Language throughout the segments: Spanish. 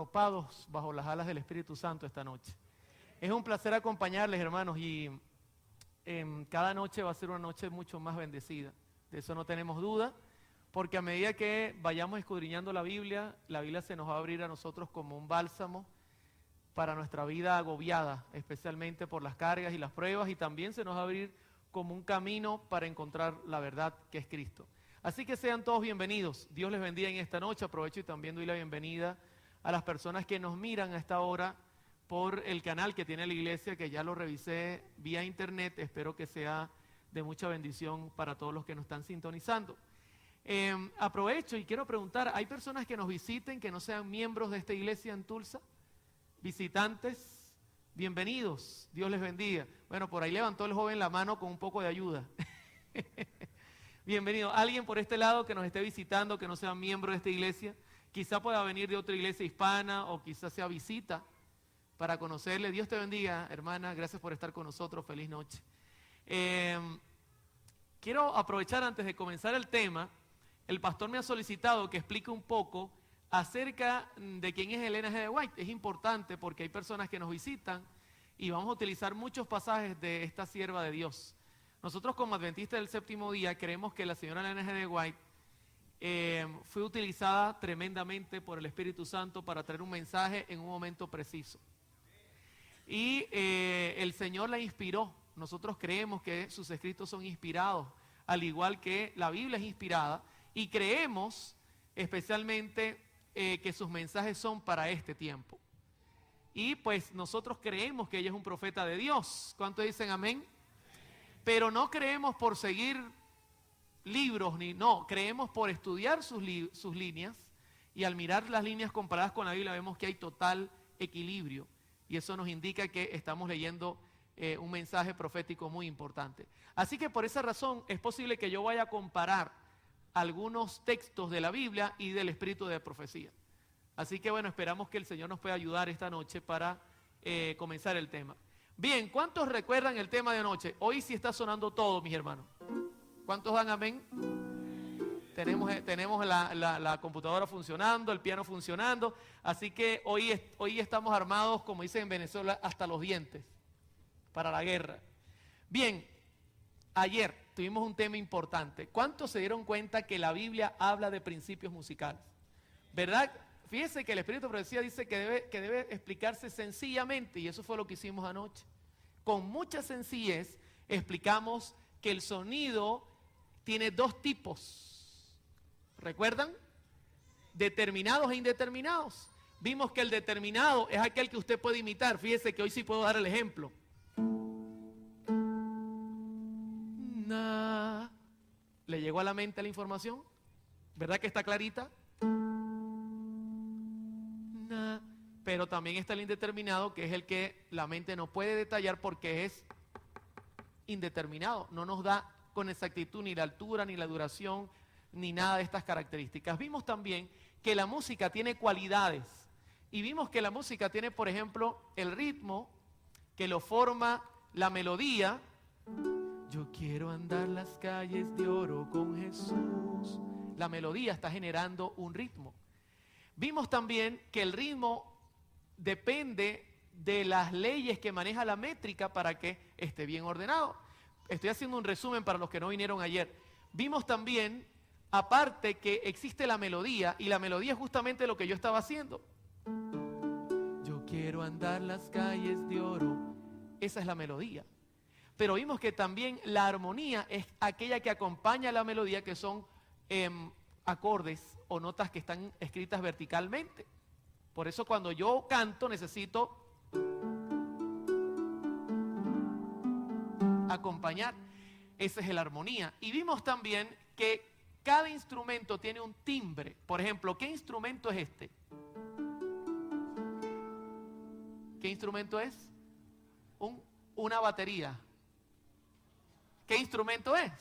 arropados bajo las alas del Espíritu Santo esta noche. Es un placer acompañarles, hermanos, y cada noche va a ser una noche mucho más bendecida. De eso no tenemos duda, porque a medida que vayamos escudriñando la Biblia se nos va a abrir a nosotros como un bálsamo para nuestra vida agobiada, especialmente por las cargas y las pruebas, y también se nos va a abrir como un camino para encontrar la verdad que es Cristo. Así que sean todos bienvenidos. Dios les bendiga en esta noche. Aprovecho y también doy la bienvenida a las personas que nos miran a esta hora por el canal que tiene la iglesia, que ya lo revisé vía internet. Espero que sea de mucha bendición para todos los que nos están sintonizando. Aprovecho y quiero preguntar, ¿hay personas que nos visiten que no sean miembros de esta iglesia en Tulsa? Visitantes, bienvenidos, Dios les bendiga. Bueno, por ahí levantó el joven la mano con un poco de ayuda. Bienvenido. Alguien por este lado que nos esté visitando, que no sea miembro de esta iglesia, quizá pueda venir de otra iglesia hispana o quizá sea visita para conocerle. Dios te bendiga, hermana, gracias por estar con nosotros, feliz noche. Quiero aprovechar antes de comenzar el tema, el pastor me ha solicitado que explique un poco acerca de quién es Elena G. de White. Es importante porque hay personas que nos visitan y vamos a utilizar muchos pasajes de esta sierva de Dios. Nosotros como adventistas del séptimo día creemos que la señora Elena G. de White fue utilizada tremendamente por el Espíritu Santo para traer un mensaje en un momento preciso. Y el Señor la inspiró. Nosotros creemos que sus escritos son inspirados, al igual que la Biblia es inspirada, y creemos especialmente que sus mensajes son para este tiempo. Y pues nosotros creemos que ella es un profeta de Dios. ¿Cuántos dicen amén? Pero no creemos por seguir libros, no, creemos por estudiar sus líneas, y al mirar las líneas comparadas con la Biblia vemos que hay total equilibrio, y eso nos indica que estamos leyendo un mensaje profético muy importante. Así que por esa razón es posible que yo vaya a comparar algunos textos de la Biblia y del espíritu de profecía. Así que bueno, esperamos que el Señor nos pueda ayudar esta noche para comenzar el tema. Bien, ¿cuántos recuerdan el tema de anoche? Hoy sí está sonando todo, mis hermanos. ¿Cuántos dan amén? Tenemos la computadora funcionando, el piano funcionando, así que hoy estamos armados, como dicen en Venezuela, hasta los dientes para la guerra. Bien, ayer tuvimos un tema importante. ¿Cuántos se dieron cuenta que la Biblia habla de principios musicales? ¿Verdad? Fíjense que el Espíritu de Profecía dice que debe explicarse sencillamente, y eso fue lo que hicimos anoche. Con mucha sencillez explicamos que el sonido tiene dos tipos. ¿Recuerdan? Determinados e indeterminados. Vimos que el determinado es aquel que usted puede imitar. Fíjese que hoy sí puedo dar el ejemplo. ¿Le llegó a la mente la información? ¿Verdad que está clarita? Pero también está el indeterminado, que es el que la mente no puede detallar porque es indeterminado. No nos da con exactitud ni la altura, ni la duración, ni nada de estas características. Vimos también que la música tiene cualidades. Y vimos que la música tiene, por ejemplo, el ritmo, que lo forma la melodía. Yo quiero andar las calles de oro con Jesús. La melodía está generando un ritmo. Vimos también que el ritmo depende de las leyes que maneja la métrica para que esté bien ordenado. Estoy haciendo un resumen para los que no vinieron ayer. Vimos también, aparte, que existe la melodía, y la melodía es justamente lo que yo estaba haciendo. Yo quiero andar las calles de oro. Esa es la melodía. Pero vimos que también la armonía es aquella que acompaña a la melodía, que son acordes o notas que están escritas verticalmente. Por eso cuando yo canto necesito acompañar. Esa es la armonía. Y vimos también que cada instrumento tiene un timbre. Por ejemplo, ¿qué instrumento es este? ¿Qué instrumento es? Una batería. ¿Qué instrumento es?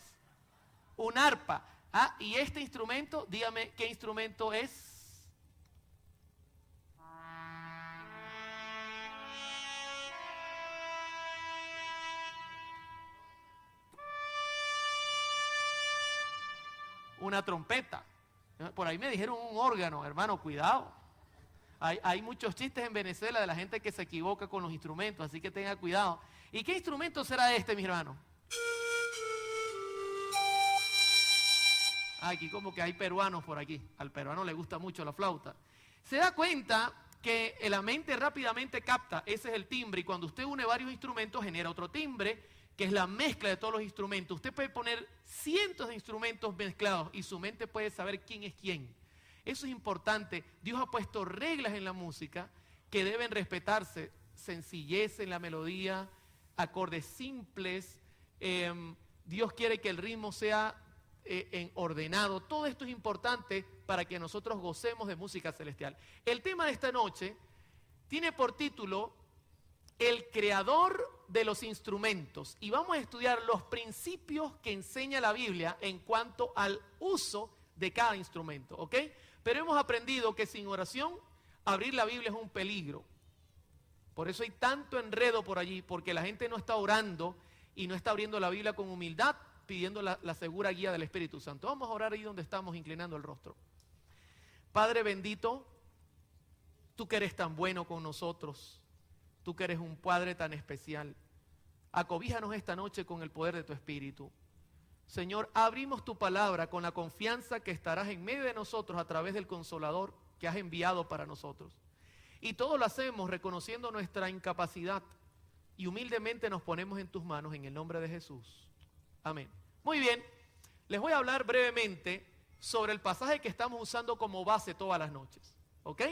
Un arpa. Y este instrumento, dígame, ¿qué instrumento es? Una trompeta. Por ahí me dijeron un órgano, hermano, cuidado. Hay muchos chistes en Venezuela de la gente que se equivoca con los instrumentos, así que tenga cuidado. ¿Y qué instrumento será este, mis hermanos? Aquí como que hay peruanos por aquí. Al peruano le gusta mucho la flauta. Se da cuenta que la mente rápidamente capta, ese es el timbre, y cuando usted une varios instrumentos genera otro timbre, que es la mezcla de todos los instrumentos. Usted puede poner cientos de instrumentos mezclados y su mente puede saber quién es quién. Eso es importante. Dios ha puesto reglas en la música que deben respetarse. Sencillez en la melodía, acordes simples. Dios quiere que el ritmo sea ordenado. Todo esto es importante para que nosotros gocemos de música celestial. El tema de esta noche tiene por título El creador de los instrumentos, y vamos a estudiar los principios que enseña la Biblia en cuanto al uso de cada instrumento, ¿ok? Pero hemos aprendido que sin oración abrir la Biblia es un peligro. Por eso hay tanto enredo por allí, porque la gente no está orando y no está abriendo la Biblia con humildad, pidiendo la segura guía del Espíritu Santo. Vamos a orar ahí donde estamos, inclinando el rostro. Padre bendito, tú que eres tan bueno con nosotros, tú que eres un Padre tan especial, acobíjanos esta noche con el poder de tu Espíritu. Señor, abrimos tu palabra con la confianza que estarás en medio de nosotros a través del Consolador que has enviado para nosotros. Y todo lo hacemos reconociendo nuestra incapacidad y humildemente nos ponemos en tus manos en el nombre de Jesús. Amén. Muy bien, les voy a hablar brevemente sobre el pasaje que estamos usando como base todas las noches. ¿Ok?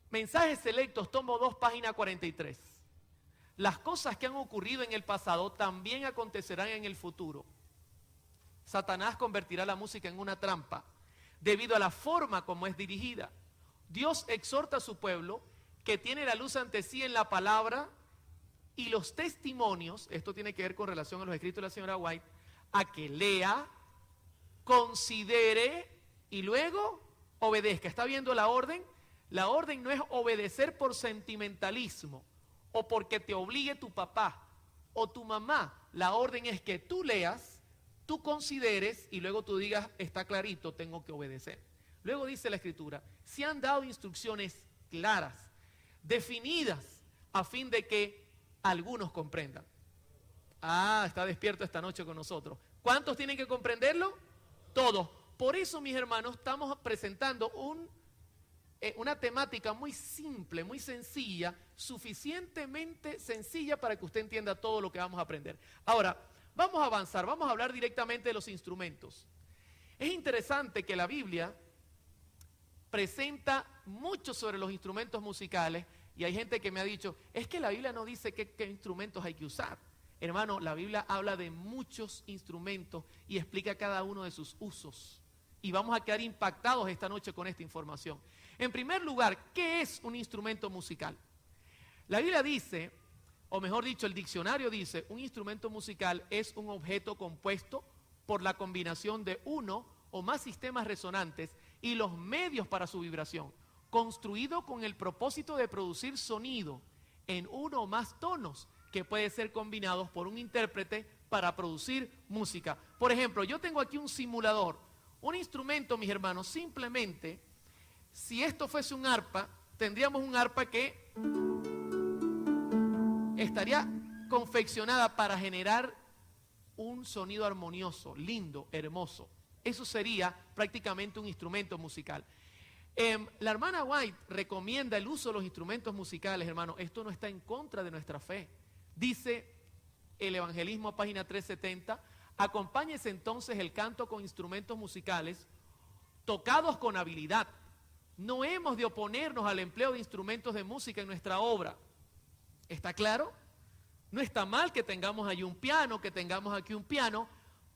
Mensajes selectos, tomo 2, página 43. Las cosas que han ocurrido en el pasado también acontecerán en el futuro. Satanás convertirá la música en una trampa debido a la forma como es dirigida. Dios exhorta a su pueblo que tiene la luz ante sí en la palabra y los testimonios, esto tiene que ver con relación a los escritos de la señora White, a que lea, considere y luego obedezca. ¿Está viendo la orden? La orden no es obedecer por sentimentalismo o porque te obligue tu papá o tu mamá. La orden es que tú leas, tú consideres y luego tú digas, está clarito, tengo que obedecer. Luego dice la Escritura, se han dado instrucciones claras, definidas, a fin de que algunos comprendan. Ah, está despierto esta noche con nosotros. ¿Cuántos tienen que comprenderlo? Todos. Por eso, mis hermanos, estamos presentando una temática muy simple, muy sencilla, suficientemente sencilla para que usted entienda todo lo que vamos a aprender. Ahora, vamos a avanzar, vamos a hablar directamente de los instrumentos. Es interesante que la Biblia presenta mucho sobre los instrumentos musicales y hay gente que me ha dicho, es que la Biblia no dice qué instrumentos hay que usar. Hermano, la Biblia habla de muchos instrumentos y explica cada uno de sus usos. Y vamos a quedar impactados esta noche con esta información. En primer lugar, ¿qué es un instrumento musical? La Biblia dice, o mejor dicho, el diccionario dice, un instrumento musical es un objeto compuesto por la combinación de uno o más sistemas resonantes y los medios para su vibración, construido con el propósito de producir sonido en uno o más tonos que pueden ser combinados por un intérprete para producir música. Por ejemplo, yo tengo aquí un simulador, un instrumento, mis hermanos, simplemente, si esto fuese un arpa, tendríamos un arpa que estaría confeccionada para generar un sonido armonioso, lindo, hermoso. Eso sería prácticamente un instrumento musical. La hermana White recomienda el uso de los instrumentos musicales, hermano. Esto no está en contra de nuestra fe. Dice el Evangelismo, página 370, acompáñese entonces el canto con instrumentos musicales tocados con habilidad. No hemos de oponernos al empleo de instrumentos de música en nuestra obra. ¿Está claro? No está mal que tengamos allí un piano, que tengamos aquí un piano,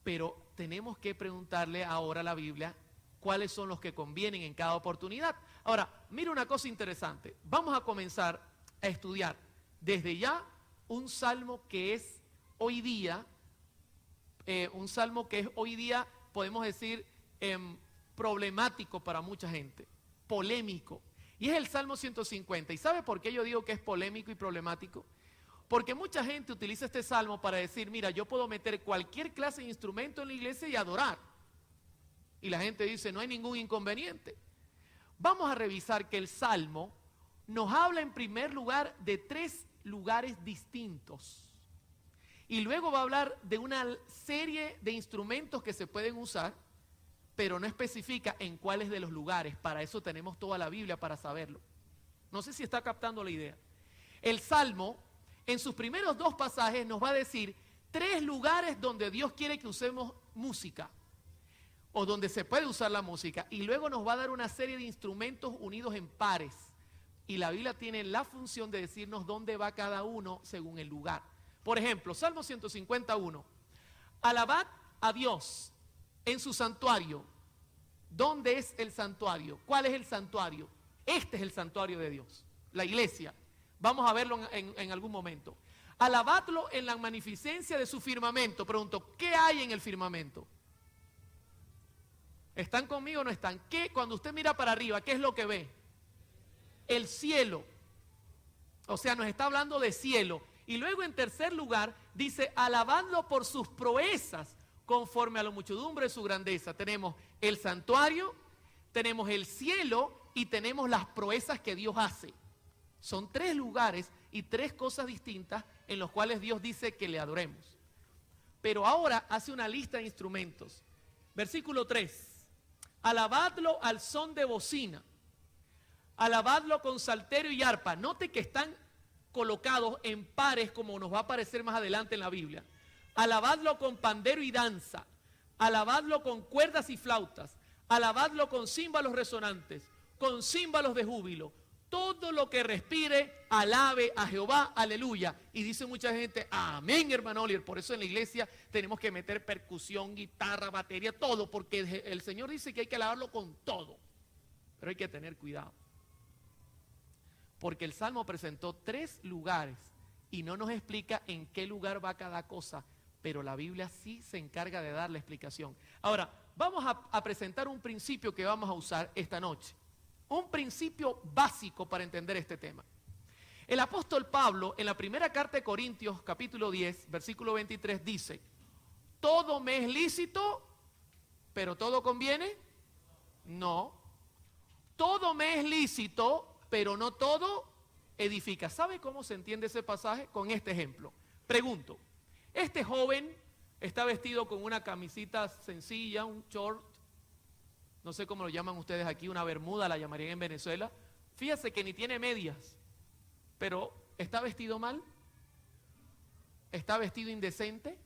pero tenemos que preguntarle ahora a la Biblia cuáles son los que convienen en cada oportunidad. Ahora, mira una cosa interesante. Vamos a comenzar a estudiar desde ya un salmo que es hoy día, podemos decir, problemático para mucha gente, polémico. Y es el Salmo 150. ¿Y sabe por qué yo digo que es polémico y problemático? Porque mucha gente utiliza este salmo para decir, mira, yo puedo meter cualquier clase de instrumento en la iglesia y adorar. Y la gente dice, no hay ningún inconveniente. vamos a revisar que el Salmo nos habla en primer lugar de 3 lugares distintos. Y luego va a hablar de una serie de instrumentos que se pueden usar, pero no especifica en cuáles de los lugares. Para eso tenemos toda la Biblia para saberlo. No sé si está captando la idea. El Salmo, en sus primeros 2 pasajes, nos va a decir 3 lugares donde Dios quiere que usemos música, o donde se puede usar la música, y luego nos va a dar una serie de instrumentos unidos en pares. Y la Biblia tiene la función de decirnos dónde va cada uno según el lugar. Por ejemplo, Salmo 151. Alabad a Dios en su santuario. ¿Dónde es el santuario? ¿Cuál es el santuario? Este es el santuario de Dios, la iglesia. Vamos a verlo en algún momento. Alabadlo en la magnificencia de su firmamento. Pregunto, ¿qué hay en el firmamento? ¿Están conmigo o no están? ¿Qué, cuando usted mira para arriba, qué es lo que ve? El cielo. O sea, nos está hablando de cielo. Y luego en tercer lugar dice, alabadlo por sus proezas conforme a la muchedumbre de su grandeza. Tenemos el santuario, tenemos el cielo y tenemos las proezas que Dios hace. Son 3 lugares y 3 cosas distintas en los cuales Dios dice que le adoremos. Pero ahora hace una lista de instrumentos. Versículo 3. Alabadlo al son de bocina. Alabadlo con salterio y arpa. Note que están colocados en pares como nos va a aparecer más adelante en la Biblia. Alabadlo con pandero y danza. Alabadlo con cuerdas y flautas. Alabadlo con címbalos resonantes, con címbalos de júbilo. Todo lo que respire, alabe a Jehová, aleluya. Y dice mucha gente, amén, hermano Oliver. Por eso en la iglesia tenemos que meter percusión, guitarra, batería, todo, porque el Señor dice que hay que alabarlo con todo. Pero hay que tener cuidado. Porque el Salmo presentó 3 lugares y no nos explica en qué lugar va cada cosa, pero la Biblia sí se encarga de dar la explicación. Ahora, vamos a presentar un principio que vamos a usar esta noche. Un principio básico para entender este tema. El apóstol Pablo, en la primera carta de Corintios, capítulo 10, versículo 23, dice, ¿todo me es lícito, pero todo conviene? No. Todo me es lícito, pero no todo edifica. ¿Sabe cómo se entiende ese pasaje? Con este ejemplo. Pregunto, este joven está vestido con una camisita sencilla, un short, no sé cómo lo llaman ustedes aquí, una bermuda la llamarían en Venezuela. Fíjese que ni tiene medias, pero ¿está vestido mal? ¿Está vestido indecente?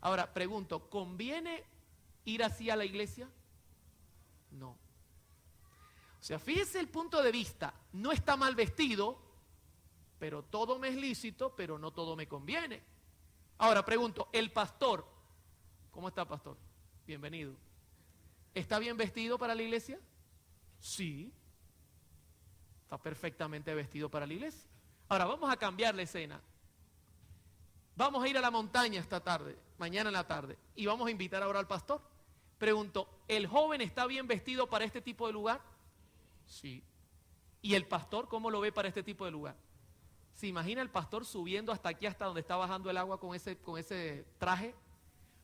Ahora, pregunto, ¿conviene ir así a la iglesia? No. O sea, fíjese el punto de vista, no está mal vestido, pero todo me es lícito, pero no todo me conviene. Ahora, pregunto, el pastor, ¿cómo está, pastor? Bienvenido. ¿Está bien vestido para la iglesia? Sí. Está perfectamente vestido para la iglesia. Ahora, vamos a cambiar la escena. Vamos a ir a la montaña esta tarde, mañana en la tarde, y vamos a invitar ahora al pastor. Pregunto, ¿el joven está bien vestido para este tipo de lugar? Sí. ¿Y el pastor cómo lo ve para este tipo de lugar? ¿Se imagina el pastor subiendo hasta aquí, hasta donde está bajando el agua con ese traje?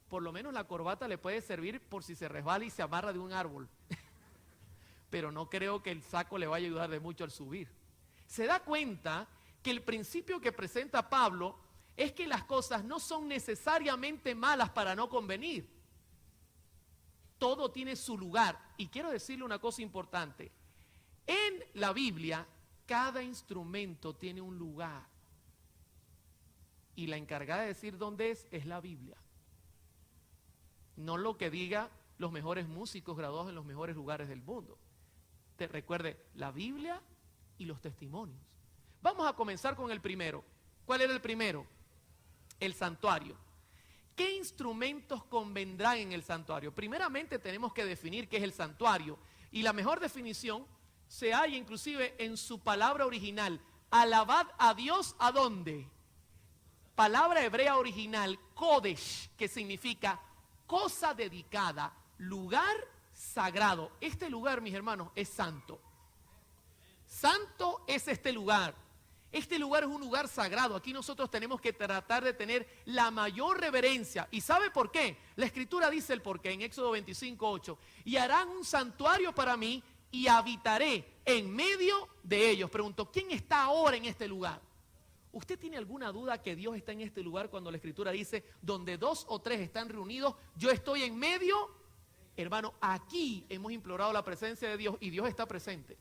Por lo menos la corbata le puede servir por si se resbala y se amarra de un árbol. Pero no creo que el saco le vaya a ayudar de mucho al subir. Se da cuenta que el principio que presenta Pablo es que las cosas no son necesariamente malas para no convenir. Todo tiene su lugar. Y quiero decirle una cosa importante. En la Biblia, cada instrumento tiene un lugar. Y la encargada de decir dónde es la Biblia. No lo que diga los mejores músicos graduados en los mejores lugares del mundo. Te recuerde, la Biblia y los testimonios. Vamos a comenzar con el primero. ¿Cuál era el primero? El santuario. ¿Qué instrumentos convendrán en el santuario? Primeramente tenemos que definir qué es el santuario. Y la mejor definición se halla inclusive en su palabra original. Alabad a Dios, ¿a dónde? Palabra hebrea original, kodesh, que significa cosa dedicada, lugar sagrado. Este lugar, mis hermanos, es santo. Santo es este lugar. Este lugar es un lugar sagrado. Aquí nosotros tenemos que tratar de tener la mayor reverencia. ¿Y sabe por qué? La Escritura dice el porqué en Éxodo 25:8. Y harán un santuario para mí y habitaré en medio de ellos. Pregunto, ¿quién está ahora en este lugar? ¿Usted tiene alguna duda que Dios está en este lugar cuando la Escritura dice, donde 2 o 3 están reunidos, yo estoy en medio? Hermano, aquí hemos implorado la presencia de Dios y Dios está presente.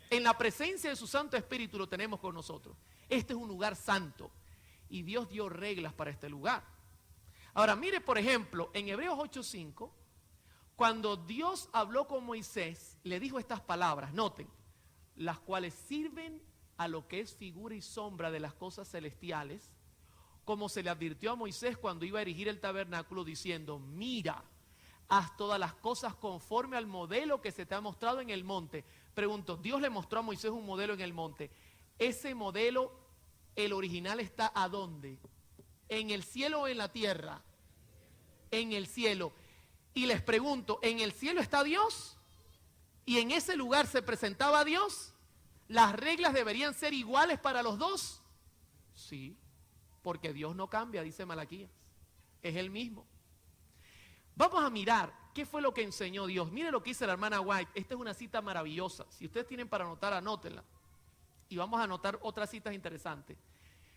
En la presencia de su Santo Espíritu lo tenemos con nosotros. Este es un lugar santo y Dios dio reglas para este lugar. Ahora, mire, por ejemplo, en Hebreos 8:5, cuando Dios habló con Moisés, le dijo estas palabras, noten, las cuales sirven a lo que es figura y sombra de las cosas celestiales, como se le advirtió a Moisés cuando iba a erigir el tabernáculo, diciendo, mira, haz todas las cosas conforme al modelo que se te ha mostrado en el monte. Pregunto, Dios le mostró a Moisés un modelo en el monte. Ese modelo, el original, ¿está a dónde? ¿En el cielo o en la tierra? En el cielo. Y les pregunto, ¿en el cielo está Dios? ¿Y en ese lugar se presentaba Dios? ¿Las reglas deberían ser iguales para los dos? Sí, porque Dios no cambia, dice Malaquías. Es el mismo. Vamos a mirar qué fue lo que enseñó Dios. Mire lo que dice la hermana White. Esta es una cita maravillosa. Si ustedes tienen para anotar, anótenla. Y vamos a anotar otras citas interesantes.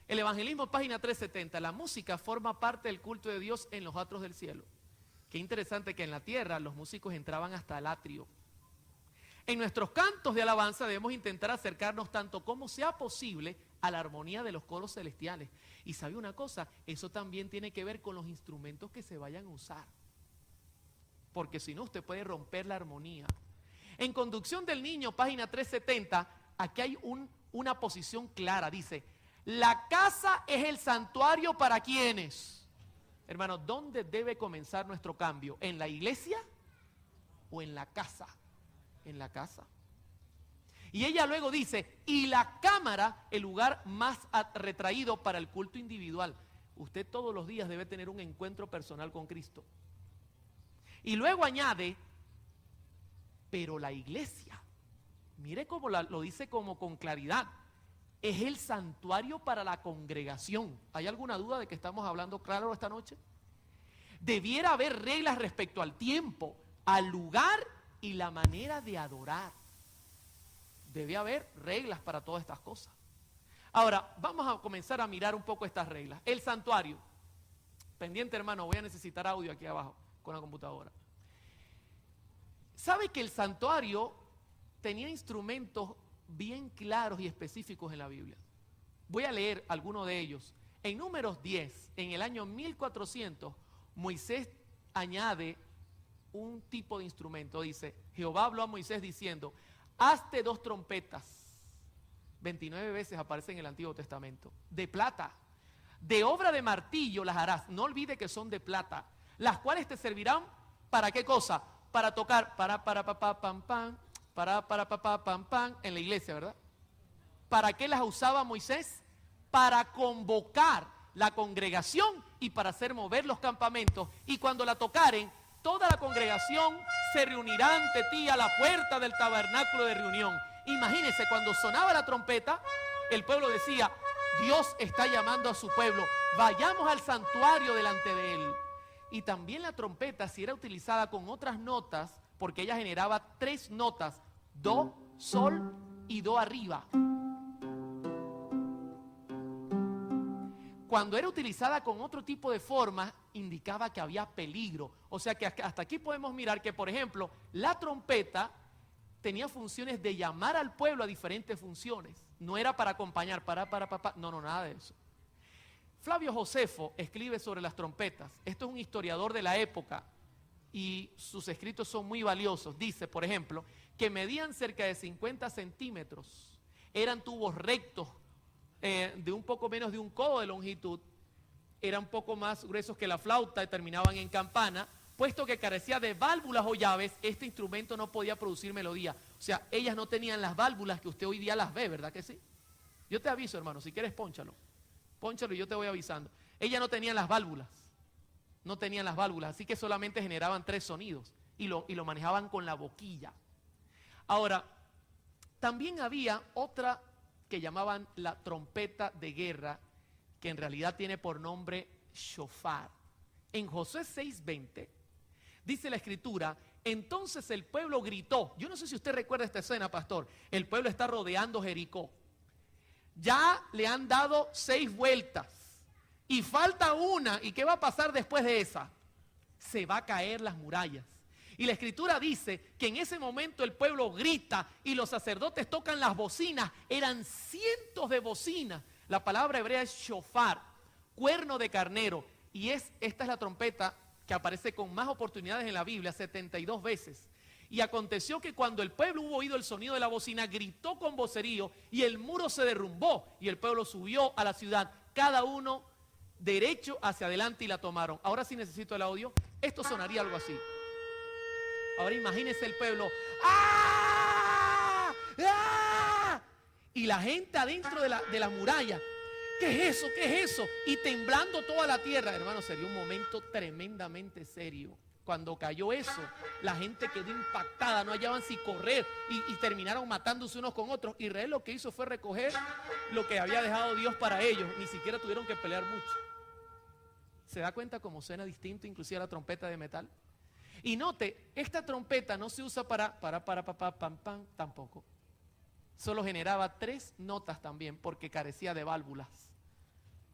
El Evangelismo, página 370. La música forma parte del culto de Dios en los atrios del cielo. Qué interesante que en la tierra los músicos entraban hasta el atrio. En nuestros cantos de alabanza debemos intentar acercarnos tanto como sea posible a la armonía de los coros celestiales. Y ¿sabe una cosa? Eso también tiene que ver con los instrumentos que se vayan a usar. Porque si no, usted puede romper la armonía. En Conducción del Niño, página 370, aquí hay una posición clara. Dice, la casa es el santuario para quienes. Hermano, ¿dónde debe comenzar nuestro cambio? ¿En la iglesia o en la casa? En la casa. Y ella luego dice, y la cámara, el lugar más retraído para el culto individual. Usted todos los días debe tener un encuentro personal con Cristo. Y luego añade, pero la iglesia, mire cómo lo dice como con claridad, es el santuario para la congregación. ¿Hay alguna duda de que estamos hablando claro esta noche? Debiera haber reglas respecto al tiempo, al lugar y la manera de adorar. Debe haber reglas para todas estas cosas. Ahora, vamos a comenzar a mirar un poco estas reglas. El santuario. Pendiente, hermano, voy a necesitar audio aquí abajo con la computadora. ¿Sabe que el santuario tenía instrumentos bien claros y específicos en la Biblia? Voy a leer algunos de ellos. En Números 10, en el año 1400, Moisés añade un tipo de instrumento. Dice, Jehová habló a Moisés diciendo, hazte 2 trompetas. 29 veces aparece en el Antiguo Testamento. De plata. De obra de martillo las harás. No olvide que son de plata. Las cuales te servirán, ¿para qué cosa? Para tocar, pam, pam, pam, pam, en la iglesia, ¿verdad? ¿Para qué las usaba Moisés? Para convocar la congregación y para hacer mover los campamentos. Y cuando la tocaren, toda la congregación se reunirá ante ti a la puerta del tabernáculo de reunión. Imagínense, cuando sonaba la trompeta, el pueblo decía, Dios está llamando a su pueblo, vayamos al santuario delante de él. Y también la trompeta, si era utilizada con otras notas, porque ella generaba 3 notas, do, sol y do arriba. Cuando era utilizada con otro tipo de forma, indicaba que había peligro. O sea que hasta aquí podemos mirar que, por ejemplo, la trompeta tenía funciones de llamar al pueblo a diferentes funciones. No era para acompañar, no, nada de eso. Flavio Josefo escribe sobre las trompetas. Esto es un historiador de la época y sus escritos son muy valiosos. Dice, por ejemplo, que medían cerca de 50 centímetros. Eran tubos rectos de un poco menos de un codo de longitud. Eran un poco más gruesos que la flauta y terminaban en campana. Puesto que carecía de válvulas o llaves, este instrumento no podía producir melodía. O sea, ellas no tenían las válvulas que usted hoy día las ve, ¿verdad que sí? Yo te aviso, hermano, si quieres pónchalo. Pónchalo y yo te voy avisando. Ellas no tenían las válvulas. No tenían las válvulas, así que solamente generaban 3 sonidos. Y lo manejaban con la boquilla. Ahora, también había otra que llamaban la trompeta de guerra, que en realidad tiene por nombre shofar. En Josué 6:20, dice la Escritura, Entonces el pueblo gritó. Yo no sé si usted recuerda esta escena, pastor. El pueblo está rodeando Jericó. Ya le han dado 6 vueltas. Y falta una. ¿Y qué va a pasar después de esa? Se va a caer las murallas. Y la escritura dice que en ese momento el pueblo grita y los sacerdotes tocan las bocinas. Eran cientos de bocinas. La palabra hebrea es shofar, cuerno de carnero. Y esta es la trompeta que aparece con más oportunidades en la Biblia, 72 veces. Y aconteció que cuando el pueblo hubo oído el sonido de la bocina, gritó con vocerío y el muro se derrumbó y el pueblo subió a la ciudad, cada uno derecho hacia adelante y la tomaron. Ahora sí necesito el audio. Esto sonaría algo así. Ahora imagínense el pueblo. ¡Ah! ¡Ah! Y la gente adentro de la muralla. ¿Qué es eso? ¿Qué es eso? Y temblando toda la tierra. Hermano, sería un momento tremendamente serio. Cuando cayó eso, la gente quedó impactada, no hallaban si correr y terminaron matándose unos con otros. Israel lo que hizo fue recoger lo que había dejado Dios para ellos. Ni siquiera tuvieron que pelear mucho. ¿Se da cuenta cómo suena distinto inclusive a la trompeta de metal? Y note, esta trompeta no se usa para pam, pam, tampoco. Solo generaba 3 notas también porque carecía de válvulas.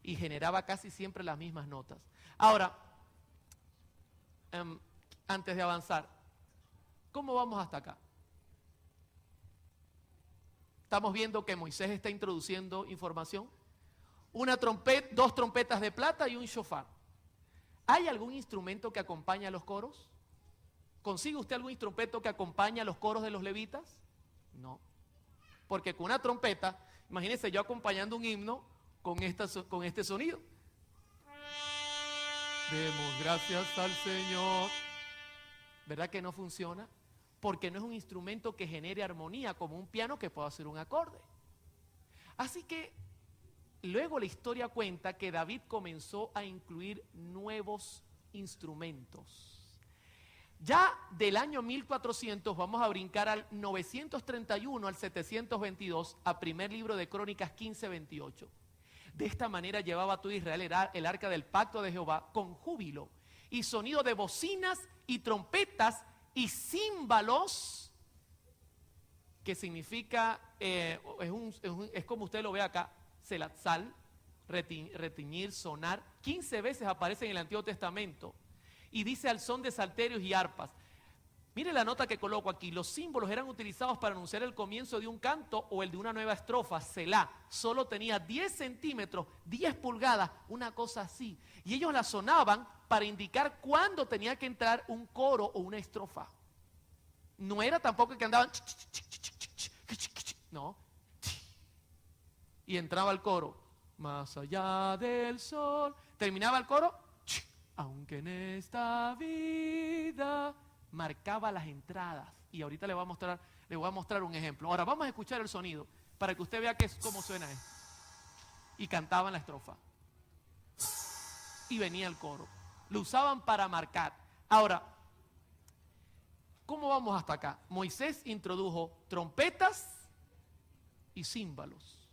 Y generaba casi siempre las mismas notas. Ahora, antes de avanzar, ¿cómo vamos hasta acá? Estamos viendo que Moisés está introduciendo información. 2 trompetas de plata y un shofar. ¿Hay algún instrumento que acompañe a los coros? ¿Consigue usted algún instrumento que acompañe a los coros de los levitas? No. Porque con una trompeta, imagínense yo acompañando un himno con este sonido. Demos gracias al Señor. ¿Verdad que no funciona? Porque no es un instrumento que genere armonía como un piano que pueda hacer un acorde. Así que luego la historia cuenta que David comenzó a incluir nuevos instrumentos. Ya del año 1400 vamos a brincar al 931 al 722 a primer libro de Crónicas 15:28. De esta manera llevaba todo Israel el arca del pacto de Jehová con júbilo y sonido de bocinas y trompetas y címbalos, que significa, es como usted lo ve acá, selatzal, retiñir, sonar. 15 veces aparece en el Antiguo Testamento y dice al son de salterios y arpas. Mire la nota que coloco aquí. Los símbolos eran utilizados para anunciar el comienzo de un canto o el de una nueva estrofa. Selá solo tenía 10 centímetros, 10 pulgadas, una cosa así. Y ellos la sonaban para indicar cuándo tenía que entrar un coro o una estrofa. No era tampoco que andaban, no. Y entraba el coro. Más allá del sol. Terminaba el coro. Aunque en esta vida. Marcaba las entradas. Y ahorita le voy a mostrar un ejemplo. Ahora vamos a escuchar el sonido para que usted vea cómo suena esto. Y cantaban la estrofa. Y venía el coro. Lo usaban para marcar. Ahora, ¿cómo vamos hasta acá? Moisés introdujo trompetas y címbalos.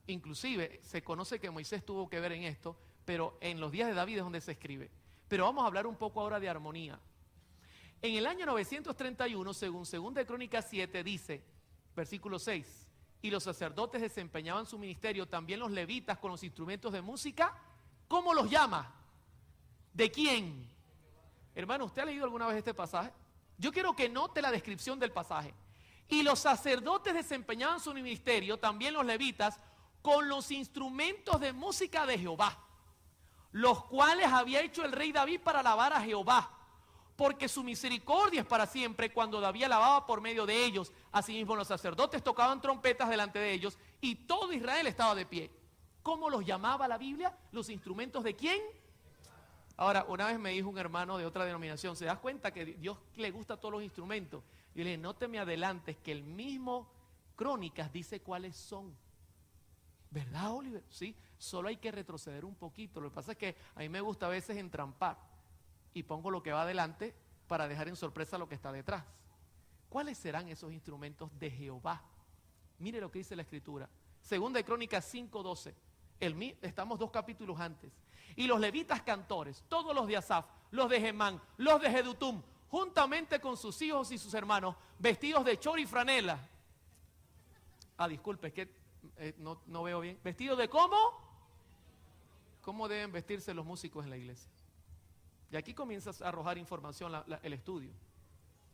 Inclusive se conoce que Moisés tuvo que ver en esto, pero en los días de David es donde se escribe. Pero vamos a hablar un poco ahora de armonía. En el año 931, según 2 de Crónicas 7, dice, versículo 6, y los sacerdotes desempeñaban su ministerio, también los levitas con los instrumentos de música. ¿Cómo los llama? ¿De quién? Hermano, ¿usted ha leído alguna vez este pasaje? Yo quiero que note la descripción del pasaje. Y los sacerdotes desempeñaban su ministerio, también los levitas, con los instrumentos de música de Jehová, los cuales había hecho el rey David para alabar a Jehová. Porque su misericordia es para siempre, cuando David alababa por medio de ellos. Asimismo los sacerdotes tocaban trompetas delante de ellos y todo Israel estaba de pie. ¿Cómo los llamaba la Biblia? ¿Los instrumentos de quién? Ahora, una vez me dijo un hermano de otra denominación, ¿se das cuenta que Dios le gusta todos los instrumentos? Y yo le dije, no te me adelantes, que el mismo Crónicas dice cuáles son. ¿Verdad, Oliver? Sí, solo hay que retroceder un poquito. Lo que pasa es que a mí me gusta a veces entrampar. Y pongo lo que va adelante para dejar en sorpresa lo que está detrás. ¿Cuáles serán esos instrumentos de Jehová? Mire lo que dice la Escritura. Segunda de Crónicas 5:12. Estamos 2 capítulos antes. Y los levitas cantores, todos los de Asaf, los de Gemán, los de Jedutum, juntamente con sus hijos y sus hermanos, vestidos de chor y franela. Disculpe, es que no veo bien. ¿Vestidos de cómo? ¿Cómo deben vestirse los músicos en la iglesia? Y aquí comienzas a arrojar información el estudio.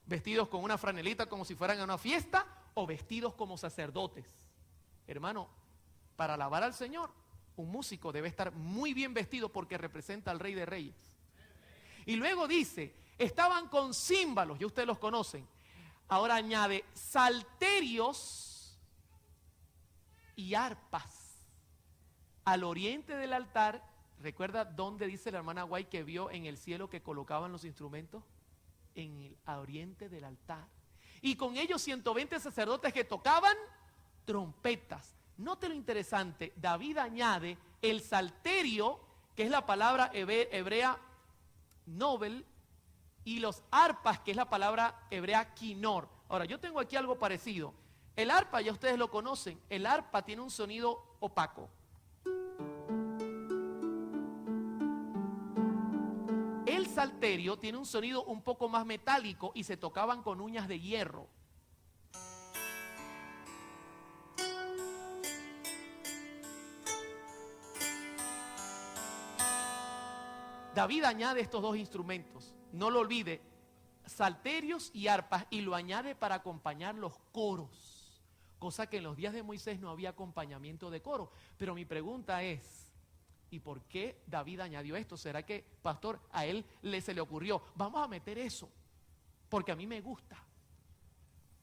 ¿Vestidos con una franelita como si fueran a una fiesta o vestidos como sacerdotes? Hermano, para alabar al Señor, un músico debe estar muy bien vestido porque representa al Rey de Reyes. Y luego dice, estaban con címbalos, ya ustedes los conocen. Ahora añade salterios y arpas. Al oriente del altar, ¿recuerda dónde dice la hermana White que vio en el cielo que colocaban los instrumentos? En el oriente del altar. Y con ellos 120 sacerdotes que tocaban trompetas. Note lo interesante, David añade el salterio, que es la palabra hebrea nobel, y los arpas, que es la palabra hebrea quinor. Ahora, yo tengo aquí algo parecido. El arpa, ya ustedes lo conocen, el arpa tiene un sonido opaco. El salterio tiene un sonido un poco más metálico y se tocaban con uñas de hierro. David añade estos dos instrumentos, no lo olvide, salterios y arpas, y lo añade para acompañar los coros, cosa que en los días de Moisés no había acompañamiento de coro. Pero mi pregunta es, ¿y por qué David añadió esto? ¿Será que, pastor, a él se le ocurrió, vamos a meter eso, porque a mí me gusta,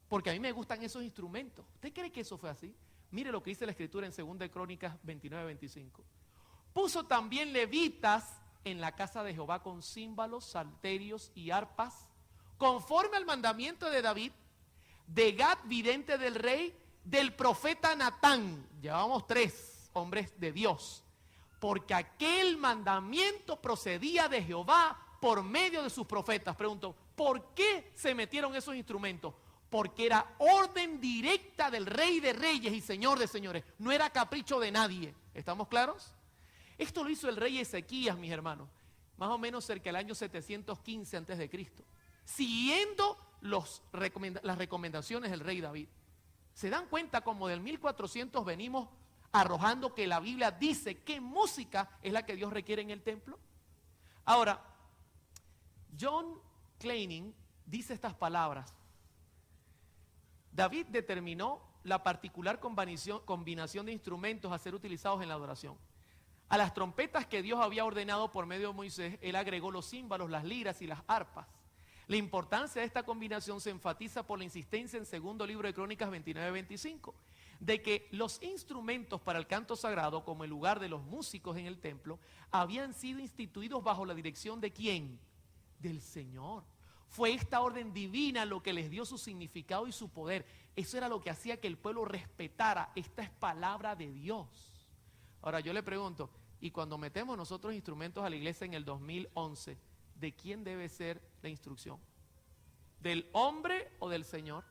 porque a mí me gustan esos instrumentos? ¿Usted cree que eso fue así? Mire lo que dice la Escritura en 2 de Crónicas 29-25. Puso también levitas en la casa de Jehová con címbalos, salterios y arpas, conforme al mandamiento de David, de Gad, vidente del rey, del profeta Natán. Llevamos 3 hombres de Dios, porque aquel mandamiento procedía de Jehová por medio de sus profetas. Pregunto, ¿por qué se metieron esos instrumentos? Porque era orden directa del Rey de Reyes y Señor de Señores, no era capricho de nadie. ¿Estamos claros? Esto lo hizo el rey Ezequías, mis hermanos, más o menos cerca del año 715 a.C., siguiendo las recomendaciones del rey David. ¿Se dan cuenta como del 1400 venimos arrojando que la Biblia dice qué música es la que Dios requiere en el templo? Ahora, John Kleining dice estas palabras. David determinó la particular combinación de instrumentos a ser utilizados en la adoración. A las trompetas que Dios había ordenado por medio de Moisés, él agregó los címbalos, las liras y las arpas. La importancia de esta combinación se enfatiza por la insistencia en 2 libro de Crónicas 29-25, de que los instrumentos para el canto sagrado, como el lugar de los músicos en el templo, habían sido instituidos bajo la dirección ¿de quién? Del Señor. Fue esta orden divina lo que les dio su significado y su poder. Eso era lo que hacía que el pueblo respetara. Esta es palabra de Dios. Ahora yo le pregunto, y cuando metemos nosotros instrumentos a la iglesia en el 2011, ¿de quién debe ser la instrucción? ¿Del hombre o del Señor?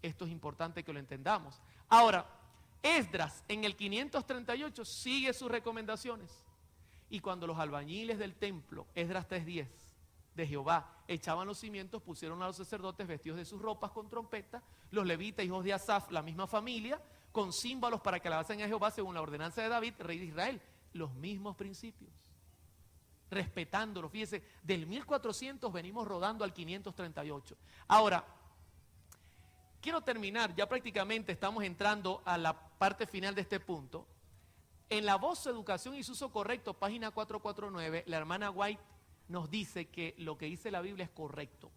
Esto es importante que lo entendamos. Ahora, Esdras en el 538 sigue sus recomendaciones. Y cuando los albañiles del templo, Esdras 3:10, de Jehová, echaban los cimientos, pusieron a los sacerdotes vestidos de sus ropas con trompeta, los levitas, hijos de Asaf, la misma familia, con címbalos para que alabasen a Jehová según la ordenanza de David, rey de Israel. Los mismos principios. Respetándolos. Fíjese, del 1400 venimos rodando al 538. Ahora, quiero terminar, ya prácticamente estamos entrando a la parte final de este punto. En la voz, educación y su uso correcto, página 449, la hermana White nos dice que lo que dice la Biblia es correcto.